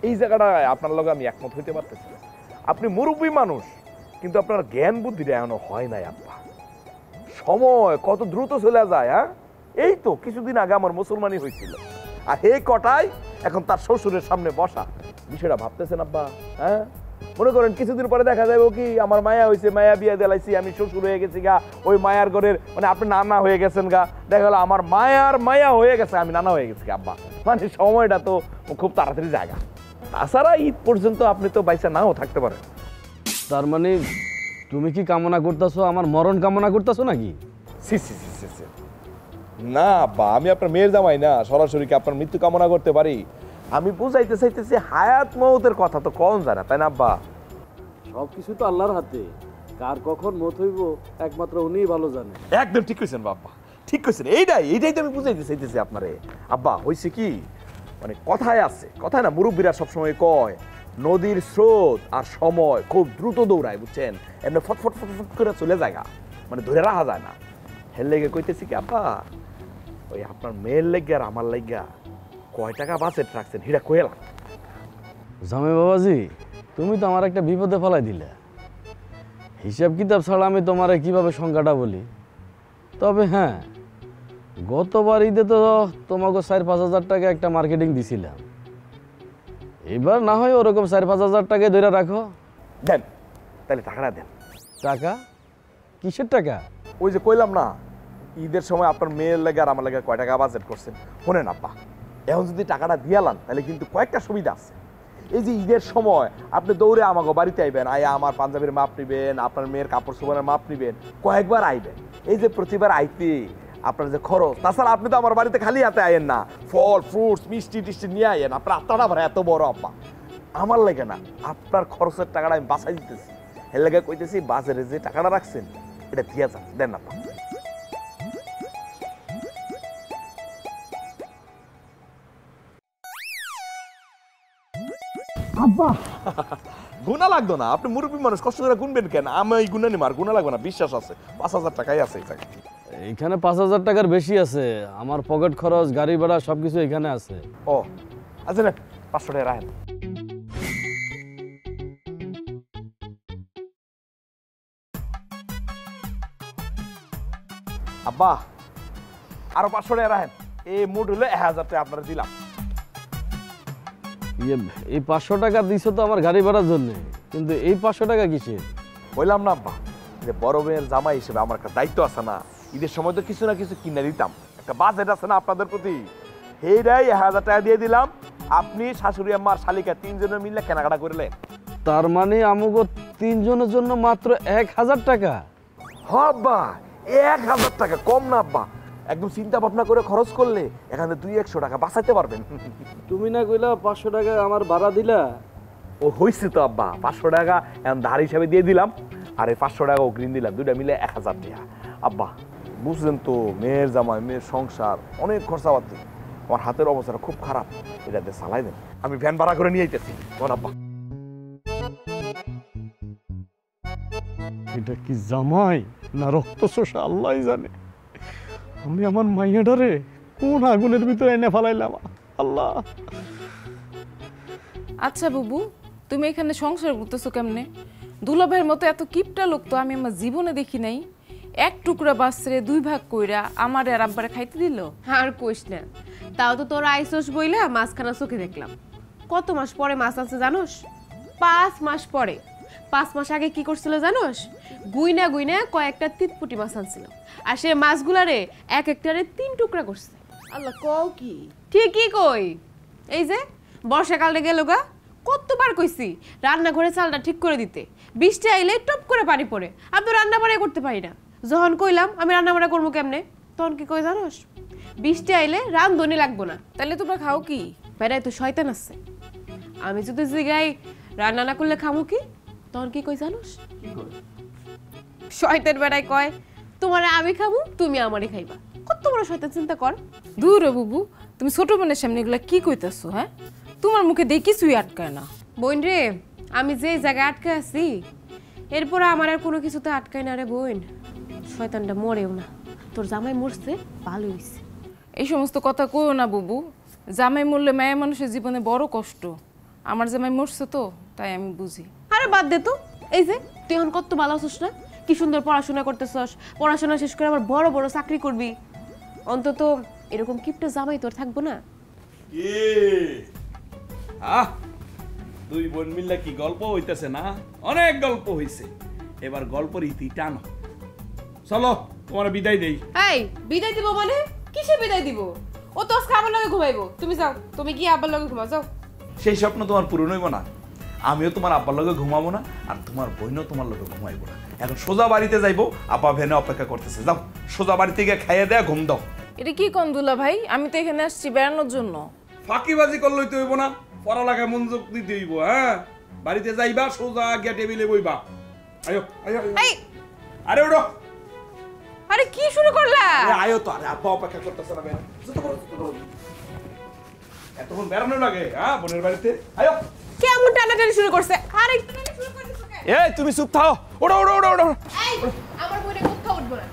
এই জায়গাটায় আপনার লগে আমি একমত হইতে পারতেছি না। আপনি মুরব্বী মানুষ, কিন্তু আপনার জ্ঞান বুদ্ধিটা এখনো হয় নাই আব্বা। সময় কত দ্রুত চলে যায়। হ্যাঁ, এই তো কিছুদিন আগে আমার মুসলমানি হয়েছিল, আর এই কটাই এখন তার শ্বশুরের সামনে বসা। বিষয়টা ভাবতেছেন আব্বা? হ্যাঁ, মনে করেন কিছুদিন পরে দেখা যাবে কি আমার মায়া হয়েছে, মায়া বিয়া দিলাইছি, আমি শ্বশুর হয়ে গেছি গা, ওই মায়ার ঘরের মানে আপনি নানা হয়ে গেছেন গা, দেখা গেল আমার মায়া হয়ে গেছে, আমি নানা হয়ে গেছি আব্বা। মানে সময়টা তো খুব তাড়াতাড়ি জায়গা। তাছাড়া ঈদ পর্যন্ত আপনি তো বাইসা নাও থাকতে পারেন। তার মানে তুমি কি কামনা করতেছো আমার মরণ কামনা করতেছো নাকি? সি সি সি সি সি, না আব্বা, আমি আপনার মেয়ের জামাই না, সরাসরি কি আপনার মৃত্যু কামনা করতে পারি? আমি বুঝাইতে চাইতেছি হায়াত মৌতের কথা তো কোন জানা, তাই না আব্বা? সবকিছু তো আল্লাহর হাতে, কার কখন মত হইব একমাত্র উনিই ভালো জানে। একদম ঠিক কইছেন বাবা, ঠিক কইছেন। এইটাই তো আমি বুঝাইতে চাইতেছি আপনারে আব্বা। হইছে কি, মানে কথায় আছে, কথায় না, মুরব্বীরা সবসময় কয় নদীর স্রোত আর সময় খুব দ্রুত দৌড়ায়, বুঝছেন? এমনি ফটফট ফটফট করে চলে যায়, মানে ধরে রাখা যায় না। হের লেগে কইতেছি কি আব্বা, ওই আপনার মেয়ের লেগে আর আমার লেগে কয় টাকা বাজেট রাখছেন হিরা কইলা? জামাই বাবাজি, তুমি তো আমার একটা বিপদে ফেলাই দিলে। হিসাব কিতাব ছাড়া আমি তোমারে কিভাবে সংখ্যাটা বলি? তবে হ্যাঁ, গতবার ঈদে তো তোমাকে 4-5 হাজার টাকা একটা মার্কেটিং দিছিলাম। এবার না হয় ওরকম 4-5 হাজার টাকায় ধরে রাখো। দেন তাহলে টাকাটা দেন। টাকা? কিসের টাকা? ওই যে কইলাম না, ঈদের সময় আপনার মেয়ের লেগে আর আমার লেগে কয় টাকা বাজেট করছেন। শোনেন আব্বা, এখন যদি টাকাটা দিয়ালান তাহলে কিন্তু কয়েকটা সুবিধা আছে। এই যে ঈদের সময় আপনি দৌড়ে আমাকে বাড়িতে আইবেন, আয়া আমার পাঞ্জাবির মাপ নিবেন, আপনার মেয়ের কাপড় চোপড়ের মাপ নিবেন, কয়েকবার আইবেন। এই যে প্রতিবার আইতে আপনার যে খরচ, তাছাড়া আপনি তো আমার বাড়িতে খালি হাতে আইয়েন না, ফল ফ্রুটস মিষ্টি টিষ্টি নিয়ে আইয়েন। আপনার আত্মাটা ভরা এত বড় আব্বা, আমার লেগে না, আপনার খরচের টাকাটা আমি বাঁচাই দিতেছি। এর লেগে কইতেছি বাজারে যে টাকাটা রাখছেন এটা দিয়া যান, দেন আব্বা। আব্বা গুণা লাগতো না, আপনি মুরব্বী মানুষ, কষ্ট করে গুনবেন কেন? আমি এই গুণা নিমার গুণা লাগবে না, বিশ্বাস আছে। 5,000 টাকাই আছে এই জায়গায়। এইখানে 5,000 টাকার বেশি আছে। আমার পকেট খরচ, গাড়ি ভাড়া সবকিছু এখানে আছে। ও আচ্ছা, না 500 টাকা রাখেন। আব্বা আরো 500 টাকা রাখেন। এই মোট হলো 1000 টাকা আপনারা দিলাম। এই 500 টাকা দিছো তো আমার গাড়ি ভাড়ার জন্য, কিন্তু এই 500 টাকা কিসের? বললাম না আব্বা, যে বড় মেয়ের জামাই হিসেবে আমার একটা দায়িত্ব আছে না, ঈদের সময় তো কিছু না কিছু কিনে দিতাম, একটা বাজেট আছে না আপনাদের প্রতি। এইটাই 1000 টাকা দিয়ে দিলাম। আপনি শাশুড়ি আম্মা আর শালিকা 3 জনে মিলে কেনাকাটা করলেন। তার মানে আমাকে 3 জনের জন্য মাত্র 1000 টাকা? আব্বা 1000 টাকা কম না আব্বা, একদম চিন্তা ভাবনা করে খরচ করলে এখানে 200-100 টাকা বাঁচাইতে পারবেন। তুমি না কইলা 500 টাকা আমার ভাড়া দিলা? ও হইছে তো আব্বা, 500 টাকা এখন ধার হিসাবে দিয়ে দিলাম, আর এই 500 টাকা অগ্রিম দিলাম, দুইটা মিলে 1000 টাকা। আব্বা বুঝলেন তো, মেয়ের জামাই, মেয়ের সংসার, অনেক খরচাপাতি। আমার হাতের অবস্থাটা খুব খারাপ, এটা দিয়ে চালাই দেন, আমি ভ্যান ভাড়া করে নিয়ে আইতেছি। বল আব্বা। এটা কি জামাই না রক্ত শোষা আল্লাহই জানে। আমি আমার মাইয়াটারে কোন আগুনের ভিতরে এনে ফেলাইলাম আল্লাহ। আচ্ছা বুবু, তুমি এখানে সংসার করতেছো কেমনে? দুলাভাইয়ের মতো এত কিপটা লোক তো আমি আমার জীবনে দেখি নাই। এক টুকরা বাসরে 2 ভাগ কইরা আমার আর আব্বারে খাইতে দিল। আর কইস না, তাও তো তোরা আইসোস বইলা মাছখানা চোখে দেখলাম। কত মাস পরে মাছ আছে জানোস? 5 মাস পরে। 5 মাস আগে কি করছিল জানোস? গুইনা গুইনা কয়েকটা তিতপুটি মাছ আনছিল, আর সে মাছগুলারে এক একটারে 3 টুকরা করছে। আল্লাহ, কও কি? ঠিকই কই। এই যে বর্ষাকালে গেল গা, কতবার কইছি রান্নাঘরে চালটা ঠিক করে দিতে, বৃষ্টি আইলে টপ করে পানি পড়ে, আমি তো রান্না বাড়া করতে পারি না। যখন কইলাম আমি রান্না বাড়া করবো কেমনে, তখন কি কই জানোস? বৃষ্টি আইলে রান্ধনি লাগবো না। তাহলে তোমরা খাও কি? বেড়াই তো শয়তান আছে। আমি যদি জিগাই রান্না না করলে খামু কি, তখন কি কই জানোস? শয়তান বেড়াই কয় তোমারে আমি খাবো, তুমি আমারে খাইবা। কত বড় শয়তান, চিন্তা কর। দূর রে বুবু, তুমি ছোট বোনের সামনে এগুলা কি কইতাছো? হ্যাঁ, তোমার মুখে দিয়ে কিছুই আটকায় না। বোন রে, আমি যে জায়গায় আটকে আছি এরপর আমার আর কোনো কিছুতে আটকায় না রে বোন। শয়তানটা মরেও না, তোর জামাই মরছে, ভালো হইছে। এই সমস্ত কথা কইও না বুবু, জামাই মরলে মায়া মানুষের জীবনে বড় কষ্ট। আমার জামাই মরছে তো, তাই আমি বুঝি। আরে বাদ দে তো, এই যে তুই এখন কত ভালো আছিস না, কি সুন্দর পড়াশোনা করতেছস, পড়াশোনা শেষ করে আবার বড় বড় চাকরি করবি। অন্তত এরকম কিপটা জামাই তোর থাকবো না? দুই বোন মিললে কি গল্প হইতেছে না? অনেক গল্প হইছে, এবার গল্পের ইতি টানো। চলো তোমার বিদায় দেই। এই বিদায় দিব মানে? কিসে বিদায় দিব? ও তো আজকে আবার লগে ঘুমাইবো। তুমি যাও, তুমি কি আবার লগে ঘুমাও, যাও। সেই স্বপ্ন তোমার পূরণ হইব না। আমিও তোমার আব্বার লগে ঘুমাবো না, আর তোমার বোনও তোমার লগে ঘুমাইবো না। এখন সোজা বাড়িতে যাইবো, আপা ভেনে অপেক্ষা করতেছে। যাও সোজা বাড়িতে গিয়ে খাইয়ে দেয়া ঘুম দাও। এটা কি কন্দুলা ভাই? আমি তো এখানে আসছি বেড়ানোর জন্য। ফাঁকিবাজি করলেই তো হইব না, পড়ালেখায় মনোযোগ দিতে হইব। হ্যাঁ, বাড়িতে যাইবা, সোজা গিয়ে টেবিলে বইবা। আয়ো আয়ো এই আরে ওঠো। আরে কি শুরু করলা? আয়ো তো, আরে আব্বা অপেক্ষা করতেছে না। এতক্ষণ বেড়ানো লাগে? হ্যাঁ, বোনের বাড়িতে। আয়ো। কেমন টানাটানি শুরু করছে? আরে শুরু করতেছ কেন? এই তুমি চুপ থাও। ওঠো ওঠো ওঠো ওঠো। এই আমার বইরে কোথাও উঠবো না।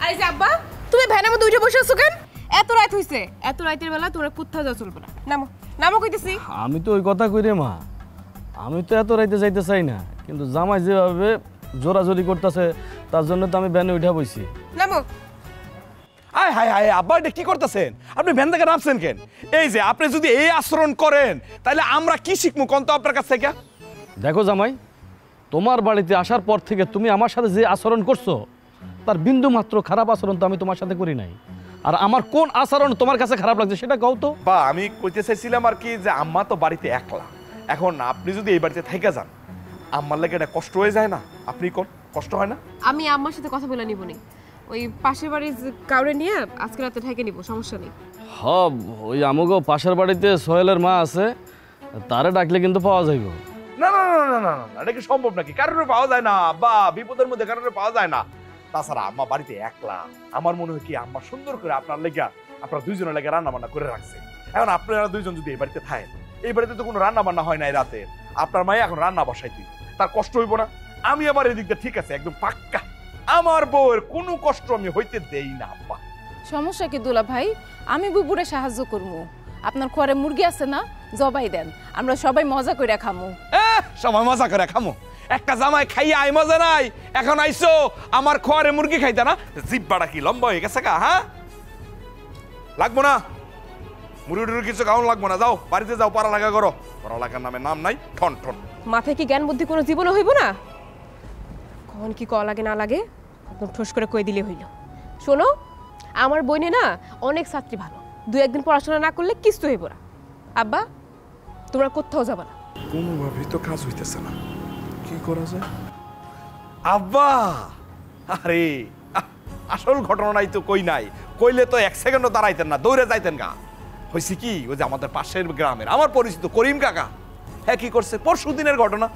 আরে যে আব্বা, তুমি ভ্যানের মধ্যে উঠে বসে আছো কেন? এত রাত হইছে, এত রাতের বেলা তোরা কোথাও যাওয়া চলবে না। নামো নামো কইতেছি। আমি তো ওই কথা কই রে মা, আমি তো এত রাইতে যাইতে চাই না, কিন্তু জামাই যেভাবে জোরাজোরি করতেছে তার জন্য তো আমি ভ্যানে উঠা বইছি। নামো। আয় হায় হায়, আব্বা এটা কি করতেছেন আপনি? ভ্যান থেকে নামছেন কেন? এই যে আপনি যদি এই আচরণ করেন তাহলে আমরা কি শিখবো কোন তো আপনার কাছ থেকে? দেখো জামাই, তোমার বাড়িতে আসার পর থেকে তুমি আমার সাথে যে আচরণ করছো তার বিন্দু মাত্র খারাপ আচরণ তো আমি তোমার সাথে করি নাই। আর আমার কোন আচরণ তোমার কাছে খারাপ লাগছে সেটা কও তো। বা আমি কইতে চাইছিলাম আর কি যে আম্মা তো বাড়িতে একলা, এখন আপনি যদি এই বাড়িতে থেকে যান আম্মার লাগে এটা কষ্ট হয়ে যায় না? আপনি কোন কষ্ট হয় না? আমি আম্মার সাথে কথা বলে নিব নি, ওই পাশের বাড়ির কাউরে নিয়ে আজকে রাতে ঢেকে নিব, সমস্যা নেই। হব, ওই আমগো পাশের বাড়িতে সোহেলের মা আছে, তারে ডাকলে কিন্তু পাওয়া যাইব। না না না না না না, এটা কি সম্ভব নাকি? কারোর পাওয়া যায় না বা বিপদের মধ্যে কারোর পাওয়া যায় না। তাছাড়া আম্মা বাড়িতে একলা, আমার মনে হয় কি আম্মা সুন্দর করে আপনার লেগে, আপনার দুইজনের লেগে রান্না বান্না করে রাখছে। এখন আপনারা দুইজন যদি এই বাড়িতে থাকেন, এই বাড়িতে তো কোনো রান্না বান্না হয় না এই রাতে, আপনার মায়ে এখন রান্না বসাই দিই, তার কষ্ট হইব না? আমি আবার এদিকটা ঠিক আছে, একদম পাক্কা আমার বউয়ের কোনো কষ্ট আমি হইতে দেই না আব্বা। সমস্যা কি দুলা ভাই? আমি বুবুরে সাহায্য করবো। আপনার ঘরে মুরগি আছে না, জবাই দেন, আমরা সবাই মজা করে খামু। সবাই মজা করে খামো? একটা জামাই খাইয়া আই মজা নাই, এখন আইসো আমার খোয়ারে মুরগি খাইতা না? জিব্বাটা কি লম্বা হয়ে গেছে কা? হ্যাঁ, লাগবো না মুরগি টুরগি কিছু খাওয়ানো লাগবো না। যাও বাড়িতে যাও, পড়ালেখা করো। পড়ালেখার নামে নাম নাই, ঠন ঠন। মাথায় কি জ্ঞান বুদ্ধি কোনো জীবনে হইব না? কখন কি কল লাগে না লাগে একদম ঠোস করে কই দিলে হইল। শোনো, আমার বইনে না অনেক ছাত্রী ভালো, দু একদিন পড়াশোনা না করলে কিছু হইব না। আব্বা, তোমরা কোথাও যাবে না। কোনোভাবেই তো কাজ হইতেছে না, কি করা যায়? আব্বা, আরে আসল ঘটনাই তো কই নাই, কইলে তো এক সেকেন্ডও দাঁড়াইতেন না, দৌড়ে যাইতেন গা। হয়েছে কি, ওই যে আমাদের পাশের গ্রামের আমার পরিচিত করিম কাকা, হ্যাঁ কি করছে, পরশু দিনের ঘটনা,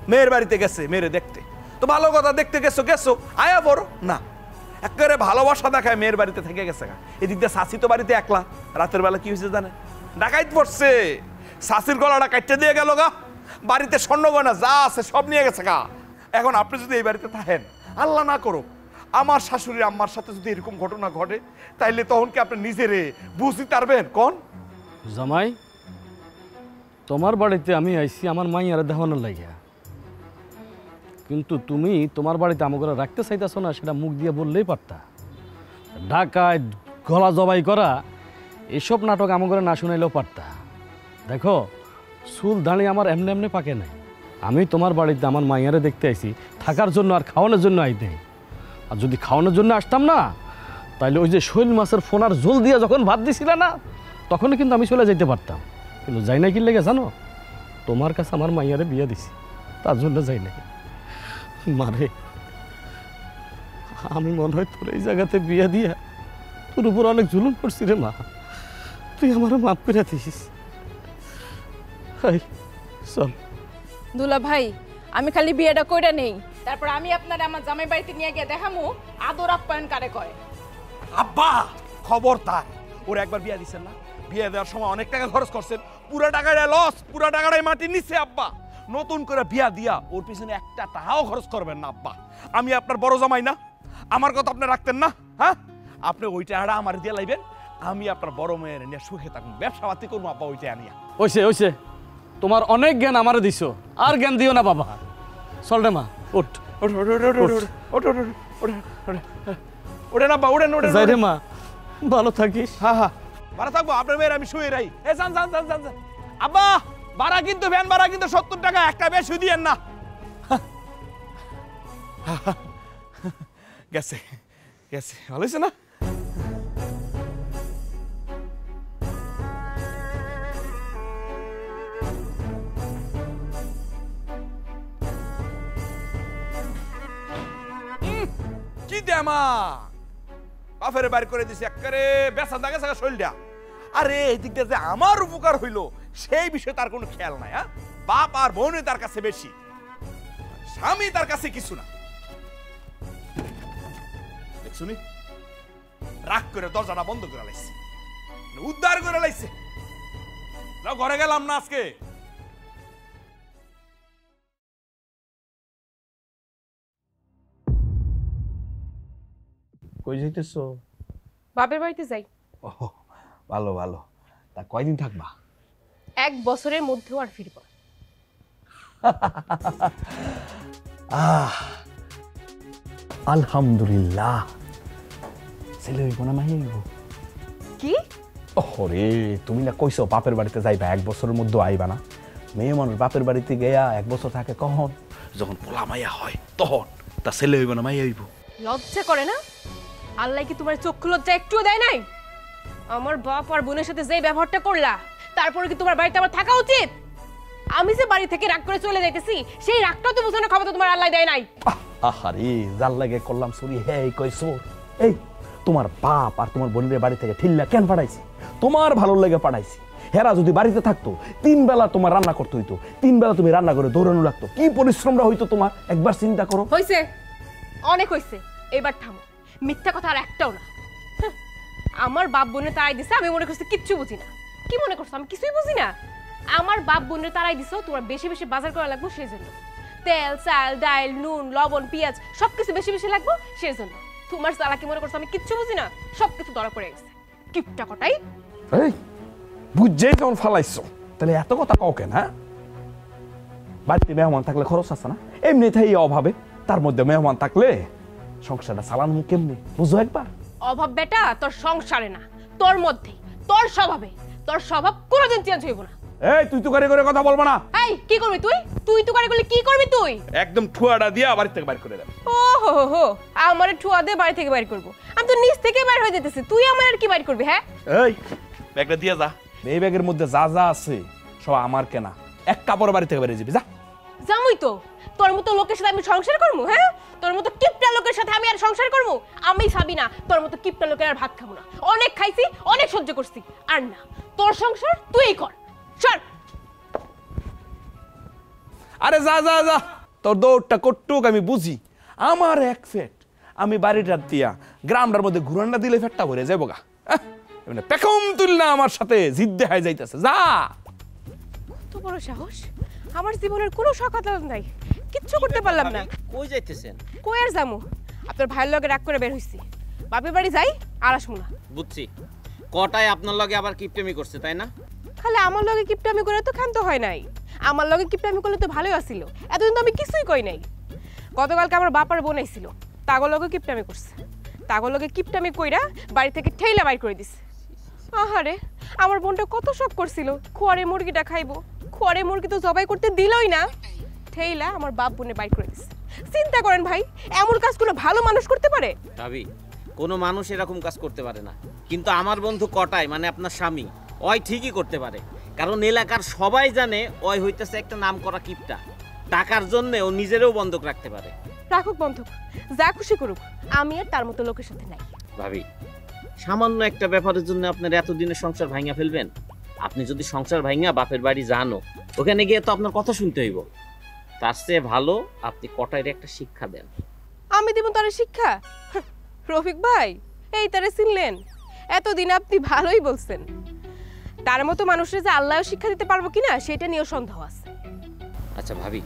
মেয়ের বাড়িতে গেছে মেয়েরে দেখতে। তো ভালো কথা, দেখতে গেছো গেছো, আয়া বড় না একেবারে ভালোবাসা দেখায় মেয়ের বাড়িতে থেকে গেছে গা। এদিক দিয়ে শাশি তো বাড়িতে একলা, রাতের বেলা কি হয়েছে জানে? ডাকাইত পড়ছে, শাশির গলাটা কাটতে দিয়ে গেল গা, বাড়িতে স্বর্ণ গয়না যা আছে সব নিয়ে গেছে গা। এখন আপনি যদি এই বাড়িতে থাকেন, আল্লাহ না করুক আমার শাশুড়ি আম্মার সাথে যদি এরকম ঘটনা ঘটে, তাইলে তখন কি আপনি নিজেরে বুঝতে পারবেন কোন? জামাই, তোমার বাড়িতে আমি আইছি আমার মাইয়ারে দেখানোর লাগিয়া, কিন্তু তুমি তোমার বাড়িতে আমাকে রাখতে চাইতেছ না, সেটা মুখ দিয়ে বললেই পারতা। ঢাকায় গলা জবাই করা এসব নাটক আমাকে না শুনাইলেও পারতা। দেখো, চুল দাঁড়িয়ে আমার এমনি এমনি পাকে নাই। আমি তোমার বাড়িতে আমার মাইয়ারে দেখতে আইছি থাকার জন্য আর খাওয়ানোর জন্য আই নাই। আর যদি খাওয়ানোর জন্য আসতাম না, তাইলে ওই যে শৈল মাছের ফোনার জল দিয়ে যখন ভাত দিছিল না, তখনই কিন্তু আমি চলে যাইতে পারতাম। কিন্তু যাই না কি লেগে জানো, তোমার কাছে আমার মাইয়ারে বিয়ে দিছি, তার জন্য যাই নাই। মারে, আমি মনে হয় তোর এই জায়গাতে বিয়ে দিয়া তোর উপর অনেক জুলুম করছি রে মা, তুই আমারও মাফ করে দিস। চল। দুলা ভাই, আমি খালি বিয়েটা কইরা নেই, তারপর আমি আপনার আমার জামাই বাড়িতে নিয়ে গিয়ে দেখামু আদর আপ্যায়ন কারে কয়। আব্বা খবরদার, ওর একবার বিয়া দিচ্ছেন না, বিয়ে দেওয়ার সময় অনেক টাকা খরচ করছেন, পুরো টাকাটা লস, পুরো টাকাটাই মাটির নিচে। আব্বা নতুন করে বিয়া দিয়া ওর পিছনে একটা টাকাও খরচ করবেন না আব্বা। আমি আপনার বড় জামাই না, আমার কথা আপনি রাখতেন না? হ্যাঁ, আপনি ওই টাকাটা আমার দিয়ে লাইবেন, আমি আপনার বড় মেয়ের নিয়ে সুখে থাকুন, ব্যবসা পাতি করবো আব্বা ওইটা আনিয়া। ওইসে তোমার অনেক জ্ঞান আমারে দিছো, আর জ্ঞান দিও না বাবা। চল রে মা, উঠ। ওঠেন আব্বা, ওঠেন ওঠেন। যাই রে মা, ভালো থাকিস। হ্যাঁ হ্যাঁ, ভাড়া থাকবো, আপনার মেয়ের আমি শুয়ে রাই। এ যান যান যান যান। আব্বা ভাড়া কিন্তু, ভ্যান ভাড়া কিন্তু 70 টাকা, একটা বেশি দিয়েন না। গেছে গেছে, ভালো হয়েছে না? কি দেমা বাফের বাইর করে দিছে একেবারে বেসা দাগে সাগা শৈলটা। আরে এদিকটা যে আমার উপকার হইলো সেই বিষয়ে তার কোনো খেয়াল নাই। হ্যাঁ, বাপ আর বোনই তার কাছে বেশি, স্বামী তার কাছে কিছু না। দেখছুনি, রাগ করে দরজাটা বন্ধ করে লাইছে, উদ্ধার করে লাইছে। ঘরে গেলাম না আজকে। কই যাইতেছো? বাপের বাড়িতে যাই। ও ভালো ভালো, তা কয়দিন থাকবা? 1 বছরের মধ্যেও আর ফিরব না। আলহামদুলিল্লাহ। ছেলে হইব না মাই হইব? কি? ওরে তুমি না কইছো বাপের বাড়িতে যাইবা, 1 বছরের মধ্যে আইবা না? মেয়ে মানুষ বাপের বাড়িতে গিয়া 1 বছর থাকে কখন? যখন পোলা মাইয়া হয় তখন। তা ছেলে হইব না মাইয়া হইব? লজ্জা করে না? আল্লাহ কি তোমার চক্ষু লজ্জা একটুও দেয় নাই? আমার বাপ আর বোনের সাথে যে ব্যবহারটা করলা, তারপরে কি তোমার বাড়িতে আমার থাকা উচিত? আমি যে বাড়ি থেকে রাগ করে চলে যাইতেছি, সেই রাগটাও তো বোঝানোর ক্ষমতা তোমার আল্লাহ দেয় নাই। আহারে জাল লাগে করলাম চুরি, হে কই চোর। এই তোমার বাপ আর তোমার বোনের বাড়ি থেকে ঠিল্লা কেন পাঠাইছি? তোমার ভালো লাগে পাঠাইছি। হেরা যদি বাড়িতে থাকতো 3 বেলা তোমার রান্না করতে হইতো, 3 বেলা তুমি রান্না করে দৌড়ানো লাগতো, কি পরিশ্রমটা হইতো তোমার একবার চিন্তা করো। হইছে, অনেক হইছে, এবার থামো। মিথ্যা কথা আর একটাও না। আমার বাপ বোনের তারাই দিছে, আমি মনে করছি কিচ্ছু বুঝি না। কি মনে করছো আমি কিছুই বুঝি না? আমার বাপ বোনের তারাই দিছো তোমার বেশি বেশি বাজার করা লাগবে সেই জন্য। তেল, চাল, ডাল, নুন, লবণ, পেঁয়াজ সবকিছু বেশি বেশি লাগবে সেই জন্য। তোমার চালাকি মনে করছো আমি কিচ্ছু বুঝি না? সবকিছু ধরা পড়ে গেছে। কিপটা কটাই। এই বুঝছেই যখন ফালাইছো, তাহলে এত কথা কও কেন? হ্যাঁ, বাড়িতে মেহমান থাকলে খরচ আছে না? এমনি থাই অভাবে, তার মধ্যে মেহমান থাকলে সংসারটা চালানো কেমনি বুঝো একবার? অভাব বেটা তোর সংসারে না, তোর মধ্যে, তোর স্বভাবে। তোর স্বভাব কোনোদিন চেঞ্জ হইব না। এই তুই তো করে কথা বলবো না। এই কি করবি তুই? তুই তো করে করলে কি করবি তুই? একদম ঠুয়াটা দিয়ে বাড়ি থেকে বাইর করে দেব। ও হো হো হো, আমারে ঠুয়া দিয়ে বাড়ি থেকে বাইর করব? আমি তো নিচ থেকে বাইর হয়ে যেতেছি, তুই আমার আর কি বাইর করবি? হ্যাঁ, এই ব্যাগটা দিয়ে যা। এই ব্যাগের মধ্যে যা যা আছে সব আমার কেনা, এক কাপড় বাড়ি থেকে বেরিয়ে যাবি যা। জামুই তো, তোর মতো লোকের সাথে আমি সংসার করবো? হ্যাঁ, তোর মতো কিপটা লোকের সাথে আমি আর সংসার করবো? আমি ছাবি না, তোর মতো কিপটা লোকের আর ভাত খাবো না। অনেক খাইছি, অনেক সহ্য করছি, আর না। তোর সংসার তুই কর, সর। আরে যা যা যা, তোর দৌড়টা কটুক আমি বুঝি। আমার এক ফেট, আমি বাড়িটার দিয়া গ্রামটার মধ্যে ঘুরান্ডা দিলে ফেটটা ভরে যাবো গা। পেখম তুল না আমার সাথে জিদ দেখায় যাইতেছে, যা। কত বড় সাহস! আমার জীবনের কোনো সকাল নাই, কিচ্ছু করতে পারলাম না। কই যাইতেছেন? কই আর যামু? আপনার ভাইয়ের লগে রাগ করে বের হইছি। বাপের বাড়ি যাই আর আসবো না। বুঝছি, কটায় আপনার লগে আবার কিপটেমি করছে তাই না? খালি আমার লগে কিপটামি করে তো ক্ষান্ত হয় নাই। আমার লগে কিপটামি করলে তো ভালোই আসিল, এতদিন তো আমি কিছুই কই নাই। গতকালকে আমার বাপার বোন আইছিল, তাগর লগে কিপটামি করছে। তাগর লগে কিপটামি কইরা বাড়ি থেকে ঠেইলা বাইর করে দিছে। আহারে, আমার বোনটা কত শখ করছিল খোয়ারে মুরগিটা খাইবো, খোয়ারে মুরগি তো জবাই করতে দিলই না, ঠেইলা আমার বাপ বোনে বাইর করে দিছে। চিন্তা করেন ভাই, এমন কাজ কোনো ভালো মানুষ করতে পারে? ভাবি, কোনো মানুষ এরকম কাজ করতে পারে না, কিন্তু আমার বন্ধু কটাই মানে আপনার স্বামী ওই ঠিকই করতে পারে। কারণ এলাকার সবাই জানে ওই হইতেছে একটা নাম করা কিপটা। টাকার জন্য ও নিজেরও বন্ধক রাখতে পারে। রাখুক বন্ধক, যা খুশি করুক, আমি আর তার মতো লোকের সাথে নাই। ভাবি, সামান্য একটা ব্যাপারের জন্য আপনার এতদিনের সংসার ভাঙা ফেলবেন? আপনি যদি সংসার ভাঙা বাপের বাড়ি জানো, ওখানে গিয়ে তো আপনার কথা শুনতে হইব। তার চেয়ে ভালো আপনি কটাইরে একটা শিক্ষা দেন। আমি দেব তার শিক্ষা? রফিক ভাই, এই তারে চিনলেন? এতদিন আপনি ভালোই বলছেন, তার মতো মানুষের যে আল্লাহ শিক্ষা দিতে পারবো কিনা সেটা নিয়েও সন্দেহ আছে। আচ্ছা ভাবি,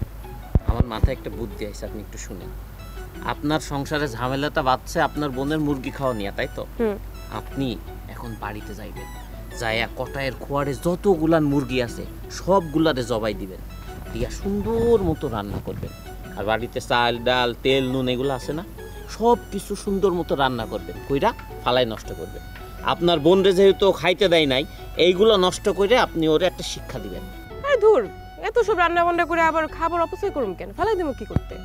আমার মাথায় একটা বুদ্ধি আছে, আপনি একটু শুনেন। আপনার সংসারে ঝামেলাটা বাঁধছে আপনার বোনের মুরগি খাওয়া নিয়ে, তাই তো? আপনি এখন বাড়িতে যাইবেন, যাইয়া কটায়ের খোয়ারে যতগুলান মুরগি আছে সবগুলারে জবাই দিবেন, দিয়া সুন্দর মতো রান্না করবেন। আর বাড়িতে চাল ডাল তেল নুন এগুলো আছে না, সব কিছু সুন্দর মতো রান্না করবেন, কইরা ফালাই নষ্ট করবেন। আপনার বোনরে যেহেতু খাইতে দেয় নাই, এইগুলো নষ্ট করে আপনি ওরে একটা শিক্ষা দিবেন। আরে ধুর, এত সব রান্না বান্না করে আবার খাবার অপচয় করুম কেন? ফালাই দেবো কি করতে?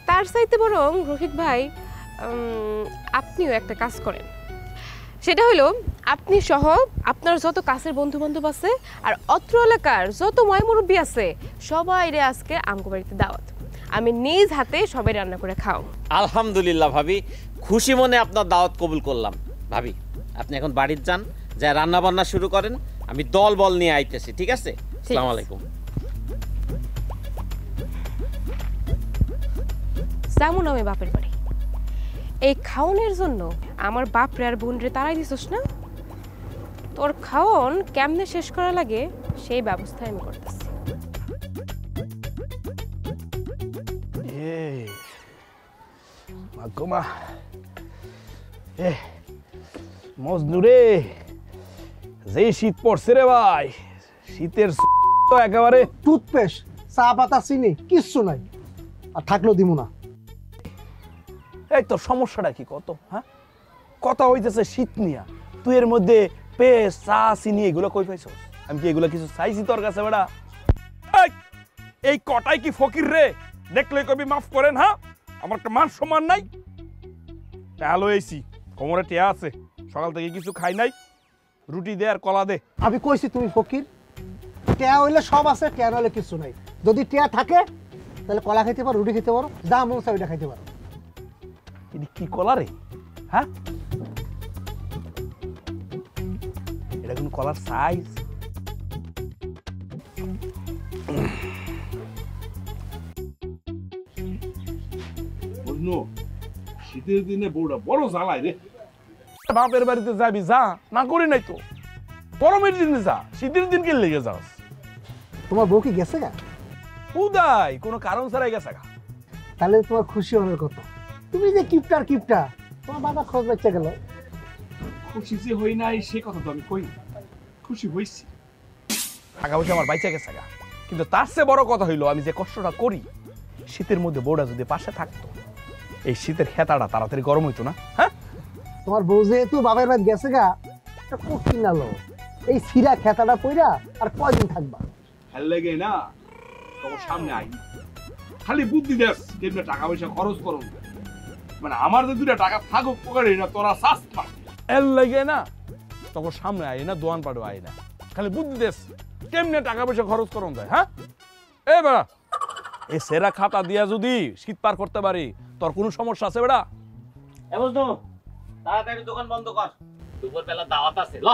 তার চাইতে বরং রফিক ভাই আপনিও একটা কাজ করেন, সেটা হলো আপনি সহ আপনার যত কাছের বন্ধু বান্ধব আছে আর অত্র এলাকার যত ময়মুরব্বী আছে সবাইরে আজকে আমগো বাড়িতে দাওয়াত, আমি নিজ হাতে সবাই রান্না করে খাও। আলহামদুলিল্লাহ ভাবি, খুশি মনে আপনার দাওয়াত কবুল করলাম। ভাবি আপনি এখন বাড়িতে যান, যা রান্না বান্না শুরু করেন, আমি দল বল নিয়ে আইতেছি, ঠিক আছে? আসসালামু আলাইকুম। যেমন আমি বাপের বাড়ি, এই খাওনের জন্য আমার বাপরে আর বোনরে তাড়াই দিছস না? তোর খাওন কেমনে শেষ করা লাগে সেই ব্যবস্থা আমি করতেছি। মজনু রে, যে শীত পড়ছে রে ভাই, শীতের তো একেবারে টুথপেস্ট, চা পাতা, চিনি কিচ্ছু নাই, আর থাকলেও দিমু না। এই তোর সমস্যাটা কি কত? হ্যাঁ, কথা হইতেছে শীত নিয়া, তুই এর মধ্যে পেস্ট চা চিনি এগুলো কই পাইছ? আমি কি এগুলো কিছু চাইছি তোর কাছে বেড়া? এই কটাই কি ফকির রে? দেখলে কবি মাফ করেন। হ্যাঁ, আমার একটা মান সম্মান নাই। হ্যালো এসি কোমরে টেয়া আছে, সকাল থেকে কিছু খাই নাই, রুটি দে আর কলা দে। আমি কইছি তুমি ফকির? টেয়া হইলে সব আছে, টেয়া নইলে কিছু নাই। যদি টেয়া থাকে তাহলে কলা খাইতে পারো, রুটি খেতে পারো, যা মন চাই ওইটা খাইতে পারো। এটি কি কলা রে? হ্যাঁ, এটা কোন কলার সাইজ? শীতের দিনে বউটা বড় জ্বালায় রে। বাপের বাড়িতে যাবি যা, না করি নাই তো। গরমের দিনে যা, শীতের দিন কে লেগে যাস? তোমার বউ কি গেছে গা? উদয় কোনো কারণ ছাড়াই গেছে গা। তাহলে তোমার খুশি হওয়ার কথা। তুমি যে কিপটার কিপটা, তোমার বাবা খোঁজ বাচ্চা গেল। খুশি যে হই নাই সে কথা তো আমি কই, খুশি হইছি। টাকা পয়সা আমার বাইচা গেছে গা, কিন্তু তার চেয়ে বড় কথা হইলো আমি যে কষ্টটা করি, শীতের মধ্যে বউটা যদি পাশে থাকতো, এই শীতের খেতাটা তাড়াতাড়ি গরম হইতো না। হ্যাঁ, তোমার বউ যেহেতু বাবার বাড়ি গেছে গা, এটা কঠিন আলো। এই সিরা খেতাটা পইরা আর কয়দিন থাকবা? ভাল লাগে না তোমার সামনে আই, খালি বুদ্ধি দেস কেমনে টাকা পয়সা খরচ করো। মানে আমার যে দুটা টাকা থাকুক পকেটে না, তোরা চাস না। এর লাগে না তখন সামনে আই না, দোয়ান পাড়ো আই না, খালি বুদ্ধি দেস কেমনে টাকা পয়সা খরচ করুন যায়। হ্যাঁ, এ বেড়া, এই সেরা খাতা দিয়া যদি শীত পার করতে পারি, তোর কোনো সমস্যা আছে বেড়া? তাড়াতাড়ি দোকান বন্ধ কর, দুপুর বেলা দাওয়াত আছে। ল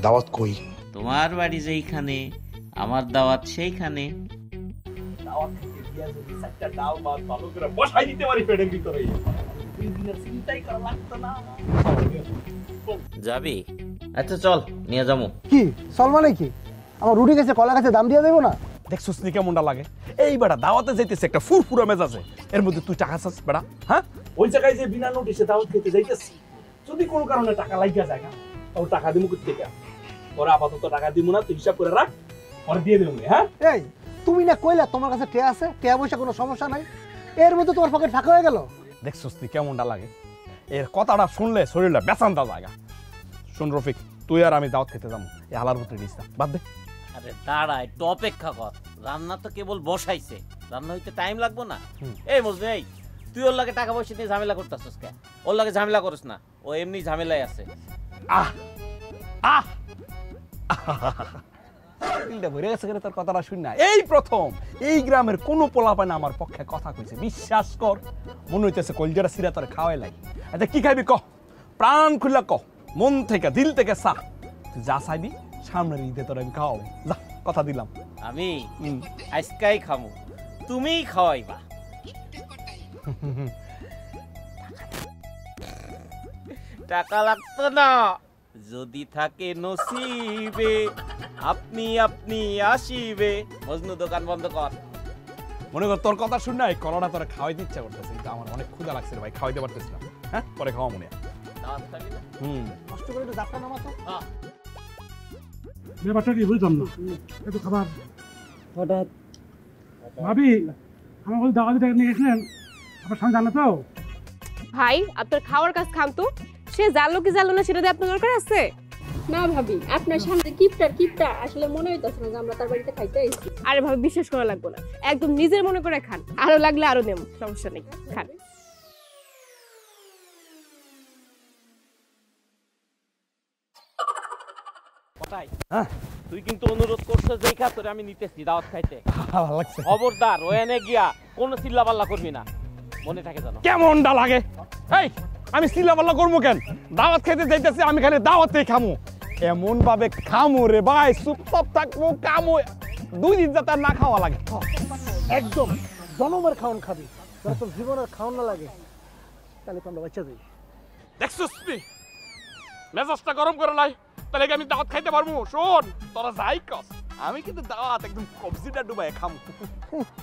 দাওয়াত কই? তোমার বাড়ি যেইখানে, আমার দাওয়াত সেইখানে। বসাই দিতে পারি পেটের ভিতরে, চিন্তাই করা লাগতো না। যাবি? আচ্ছা চল নিয়ে যাবো। কি চল মানে কি? আমার রুটি গেছে, কলা গাছে দাম দিয়ে দেবো না? দেখছিস নি কেমনটা লাগে? এই বেড়া দাওয়াতে যাইতেছে একটা ফুরফুরা মেজাজে, এর মধ্যে তুই টাকা চাস বেড়া? হ্যাঁ, ওই জায়গায় যে বিনা নোটিশে দাওয়াত খেতে যাইতেছি, যদি কোনো কারণে টাকা লাগিয়া যায় না, তাহলে টাকা দিব কোথেকে? তোরা আপাতত টাকা দিব না, তুই হিসাব করে রাখ, পরে দিয়ে দেবো। হ্যাঁ, এই তুমি না কইলা তোমার কাছে টেয়া আছে, টেয়া পয়সা কোনো সমস্যা নাই, এর মধ্যে তোমার পকেট ফাঁকা হয়ে গেল। দেখছিস নি কেমনটা লাগে? এর কথাটা শুনলে শরীরটা বেচানটা জায়গা। শুন রফিক, তুই আর আমি দাওয়াত খেতে যাবো, এই হালার ভিতরে গেছিস না, বাদ দে। আরে দাঁড়া, একটু অপেক্ষা কর, রান্না তো কেবল বসাইছে, রান্না হইতে টাইম লাগবো না? এই মজনু, এই তুই ওর লাগে টাকা পয়সা নিয়ে ঝামেলা করতেছিস কেন? ওর লাগে ঝামেলা করিস না, ও এমনি ঝামেলাই আছে। আহ আহ ভরে গেছে তোর কথাটা শুন না। এই প্রথম এই গ্রামের কোনো পোলাপান আমার পক্ষে কথা কইছে, বিশ্বাস কর, মনে হইতেছে কলজাটা সিরা তোর খাওয়াই লাগে। আচ্ছা কি খাইবি কহ, প্রাণ খুলে কহ, মন থেকে দিল থেকে চা, তুই যা চাইবি সামনের ঈদে তোর আমি খাও, যা কথা দিলাম। আমি আজকাই খামু, তুমিই খাওয়াইবা। টাকা লাগতো না, যদি থাকে নসিবে আপনি আপনি আসিবে। মজনু দোকান বন্ধ কর। মনে কর তোর কথা শুনে কলাটা তোরা খাওয়াইতে ইচ্ছা করতেছে, কিন্তু আমার অনেক ক্ষুধা লাগছে রে ভাই, খাওয়াইতে পারতেছি না। হ্যাঁ পরে খাওয়া মনে হয়। কষ্ট করে একটু যাত্রা নামা তো। ব্যাপারটা কি বুঝলাম না, একটু খাবার হঠাৎ ভাবি আমার বলে দাওয়াতি টাকা নিয়ে গেছিলেন, আপনার সঙ্গে জানো তো? ভাই আপনার খাওয়ার কাজ খান তো, সে জানলো কি জানলো না সেটা দিয়ে আপনার দরকার আছে? না ভাবি, আপনার সামনে কিপটা আসলে মনে হইতাছে না যে আমরা তার বাড়িতে খাইতে আইছি। আরে ভাবি বিশ্বাস করা লাগবে না, একদম নিজের মনে করে খান, আরো লাগলে আরো নেব, সমস্যা নেই, খান। তুই কিন্তু অনুরোধ করছিস যেই খাতরে আমি নিতেছি দাওয়াত খাইতে। ভালো লাগছে। খবরদার ওখানে গিয়া কোনো চিল্লাপাল্লা করবি না, মনে থাকে জানো। কেমনটা লাগে? এই আমি চিল্লাপাল্লা করবো কেন? দাওয়াত খাইতে যাইতেছি, আমি খালি দাওয়াতেই খামু। এমন ভাবে খামু রে ভাই, চুপচাপ থাকবো, কামু 2 দিন যাতে না খাওয়া লাগে। একদম জনমের খাওন খাবি, তোর জীবনের খাওন না লাগে, তাহলে তো আমরা বাচ্চা যাই। দেখছিস তুই মেজাজটা গরম করে নাই, তাহলে কি আমি দাওয়াত খাইতে পারবো? শোন তোরা যাই কস, আমি কিন্তু দাওয়াত একদম কবজিটা ডুবাই খামু।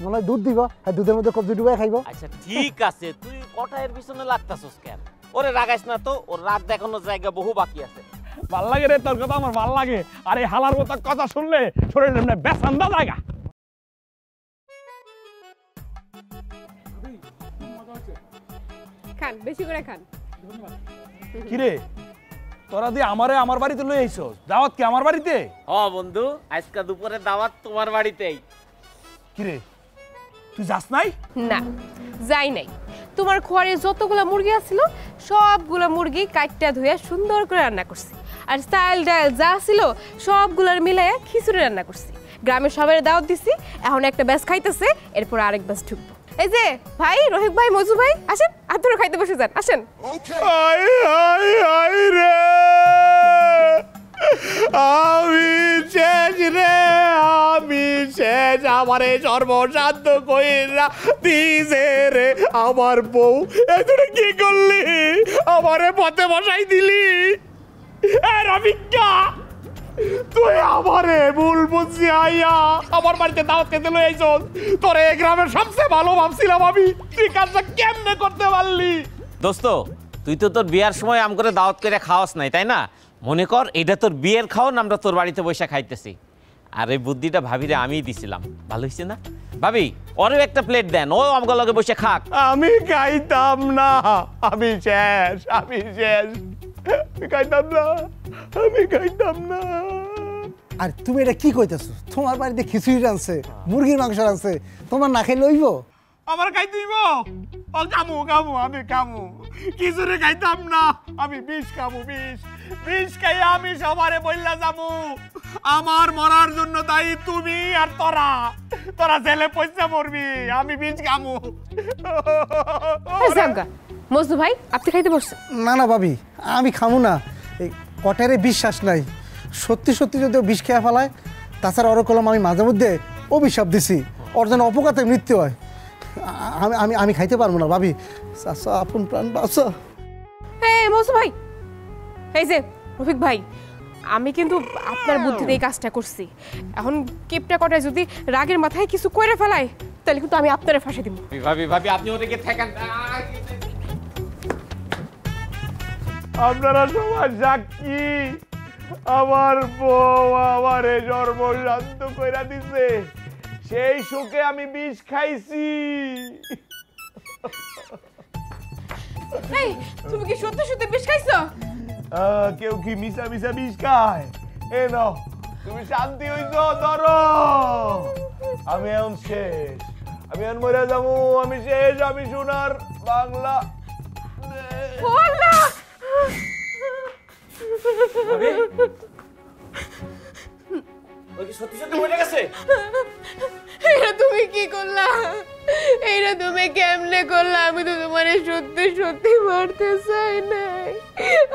মনে হয় দুধ দিব, আর দুধের মধ্যে কবজি ডুবাই খাইব। আচ্ছা ঠিক আছে, তুই কটায়ের পিছনে লাগতাছস কেন? ওরে রাগাইস না তো, ওর রাগ দেখানোর জায়গা বহু বাকি আছে। ভাল লাগে রে তোর কথা, আমার ভাল লাগে। আর এই হালার মতো কথা শুনলে শরীর এমনি বেসান্দা জায়গা। খান, বেশি করে খান। কিরে তোরা দিয়ে আমারে আমার বাড়িতে লই আইছস? দাওয়াত কি আমার বাড়িতে? বন্ধু আজকে দুপুরে দাওয়াত তোমার বাড়িতেই। কিরে তুই যাস নাই? না যাই নাই, তোমার ঘরে যতগুলা মুরগি আছিল সবগুলা মুরগি কাটটা ধুয়ে সুন্দর করে রান্না করছি, আর স্টাইল ডাইল যা ছিল সবগুলার মিলাইয়া খিচুড়ি রান্না করছি। গ্রামের সবাই দাওয়াত দিছি, এখন একটা ব্যাস খাইতেছে, এরপর আরেক ব্যাস ঢুকবো। এই যে ভাই, রহিক ভাই, মজু ভাই, আসেন আদর খাইতে বসে যান, আসেন। রে আমি শেষ রে, আমি শেষ, আমারে সর্বশান্ত কইরা দিছে রে আমার বউ। এতটা কি করলি? আমারে পথে বসাই দিলি। রবিকা তুই আমারে ভুল বুঝছি আইয়া আমার বাড়িতে দাওয়াত খেতে লই আইছস। তোরে এই গ্রামের সবচেয়ে ভালো ভাবছিলাম আমি, তুই কাজটা কেমনে করতে পারলি? দোস্ত তুই তো তোর বিয়ার সময় আম করে দাওয়াত করে খাওয়াস নাই, তাই না? মনে কর এটা তোর বিয়ের খাওন, আমরা তোর বাড়িতে বসে খাইতেছি। আর এই বুদ্ধিটা ভাবিরে আমিই দিছিলাম, ভালো হয়েছে না? ভাবি ওরও একটা প্লেট দেন, ও আমগো লগে বসে খাক। আমি খাইতাম না, আমি শেষ, আমি শেষ, খাইতাম না, আমি খাইতাম না। আর তুমি এটা কি কইতেছো? তোমার বাড়িতে খিচুড়ি রানছে, মুরগির মাংস রানছে, তোমার না খাই লইব? আমার খাইতে দিব? ও কামু কামু, আমি কামু, খিচুড়ি খাইতাম না, আমি বিষ কামু, বিষ খাই আমি সবারে বললা যাবো। আমার মরার জন্য তাই তুমি আর তোরা জেলে পয়সা মরবি, আমি বিষ কামু। মজনু ভাই আপনি খাইতে বসছেন? না না ভাবি, আমি খামু না, এই কটারে বিশ্বাস নাই, সত্যি সত্যি যদি ও বিষ খেয়ে ফেলায়। তাছাড়া ওর কলম আমি মাঝে মধ্যে অভিশাপ দিছি, ওর যেন অপঘাতে মৃত্যু হয়। আমি আমি খাইতে পারবো না ভাবি, আপন প্রাণ বাঁচা। হ্যাঁ মজনু ভাই, এই যে রফিক ভাই, আমি কিন্তু আপনার বুদ্ধিতে এই কাজটা করছি। এখন কেপটা কটায় যদি রাগের মাথায় কিছু কইরা ফেলায়, তাহলে কিন্তু আমি আপনারে ফাঁসি দিব। ভাবি আপনি ওদিকে থাকেন। আপনারা সবাই সাক্ষী, আমার বউ আমারে সর্বশান্ত কইরা দিছে, সেই সুখে আমি বিষ খাইছি। এই তুমি কি সত্যি সত্যি বিষ খাইছো? কেউ কি মিশা মিশা বিষ খায়? এ নাও তুমি শান্তি হইছো, ধরো। আমি এখন শেষ, আমি এখন মরে যাবো, আমি শেষ, আমি সোনার বাংলা। সত্যি সত্যি মরে গেছে? এটা তুমি কি করলা? এটা তুমি কেমনে করলা? আমি তো তোমার সত্যি সত্যি মারতে চাই নাই,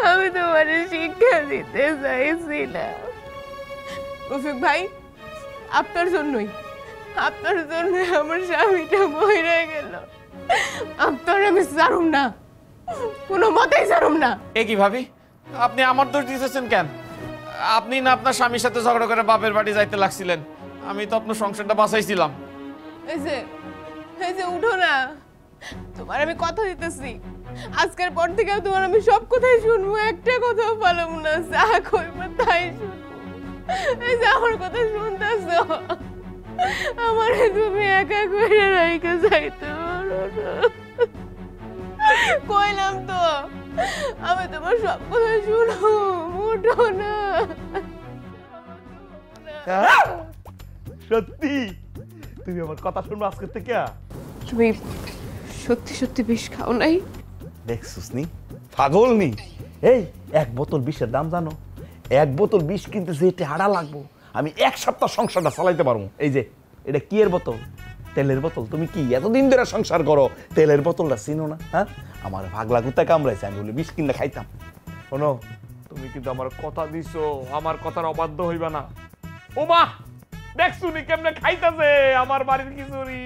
আমি তোমার শিক্ষা দিতে চাইছিলাম। রফিক ভাই, আপনার জন্যই আমার স্বামীটা মরে গেল। আপনার আমি ছাড়ুম না, কোনো মতেই ছাড়ুম না। এ কি ভাবি, আপনি আমার দোষ দিতেছেন কেন? আপনি না আপনার স্বামীর সাথে ঝগড়া করে বাপের বাড়ি যাইতে লাগছিলেন, আমি তো আপনার সংসারটা বাঁচাইছিলাম। এই যে উঠো না, তোমার আমি কথা দিতেছি, আজকের পর থেকে তোমার আমি সব কথাই শুনবো, একটা কথাও পালাম না, যা কইবা তাই শুনবো। এই যে আমার কথা শুনতেছো, আমারে তুমি একা করে রাইখা যাইতে পারো না। কইলাম তো আমি তোমার সব কথা শুনবো, উঠো না। সত্যি তুমি আমার কথা শুনবো আজকে থেকে? তুমি সত্যি সত্যি বিষ খাও নাই? দেখছিস নি, পাগল নি। এই এক বোতল বিষের দাম জানো? এক বোতল বিষ কিনতে যে টাকা লাগবো, আমি এক সপ্তাহ সংসারটা চালাইতে পারবো। এই যে এটা কি এর বোতল? তেলের বোতল। তুমি কি এতদিন ধরে সংসার করো, তেলের বোতলটা চিনো না? হ্যাঁ, আমার ভাগলা কুত্তা কামড়াইছে, আমি বলে বিষ কিনে খাইতাম। শোনো, তুমি কিন্তু আমার কথা দিছো, আমার কথার অবাধ্য হইবা না। ও মা, দেখছুনি কেমনে খাইতাছে আমার বাড়ির খিচুড়ি।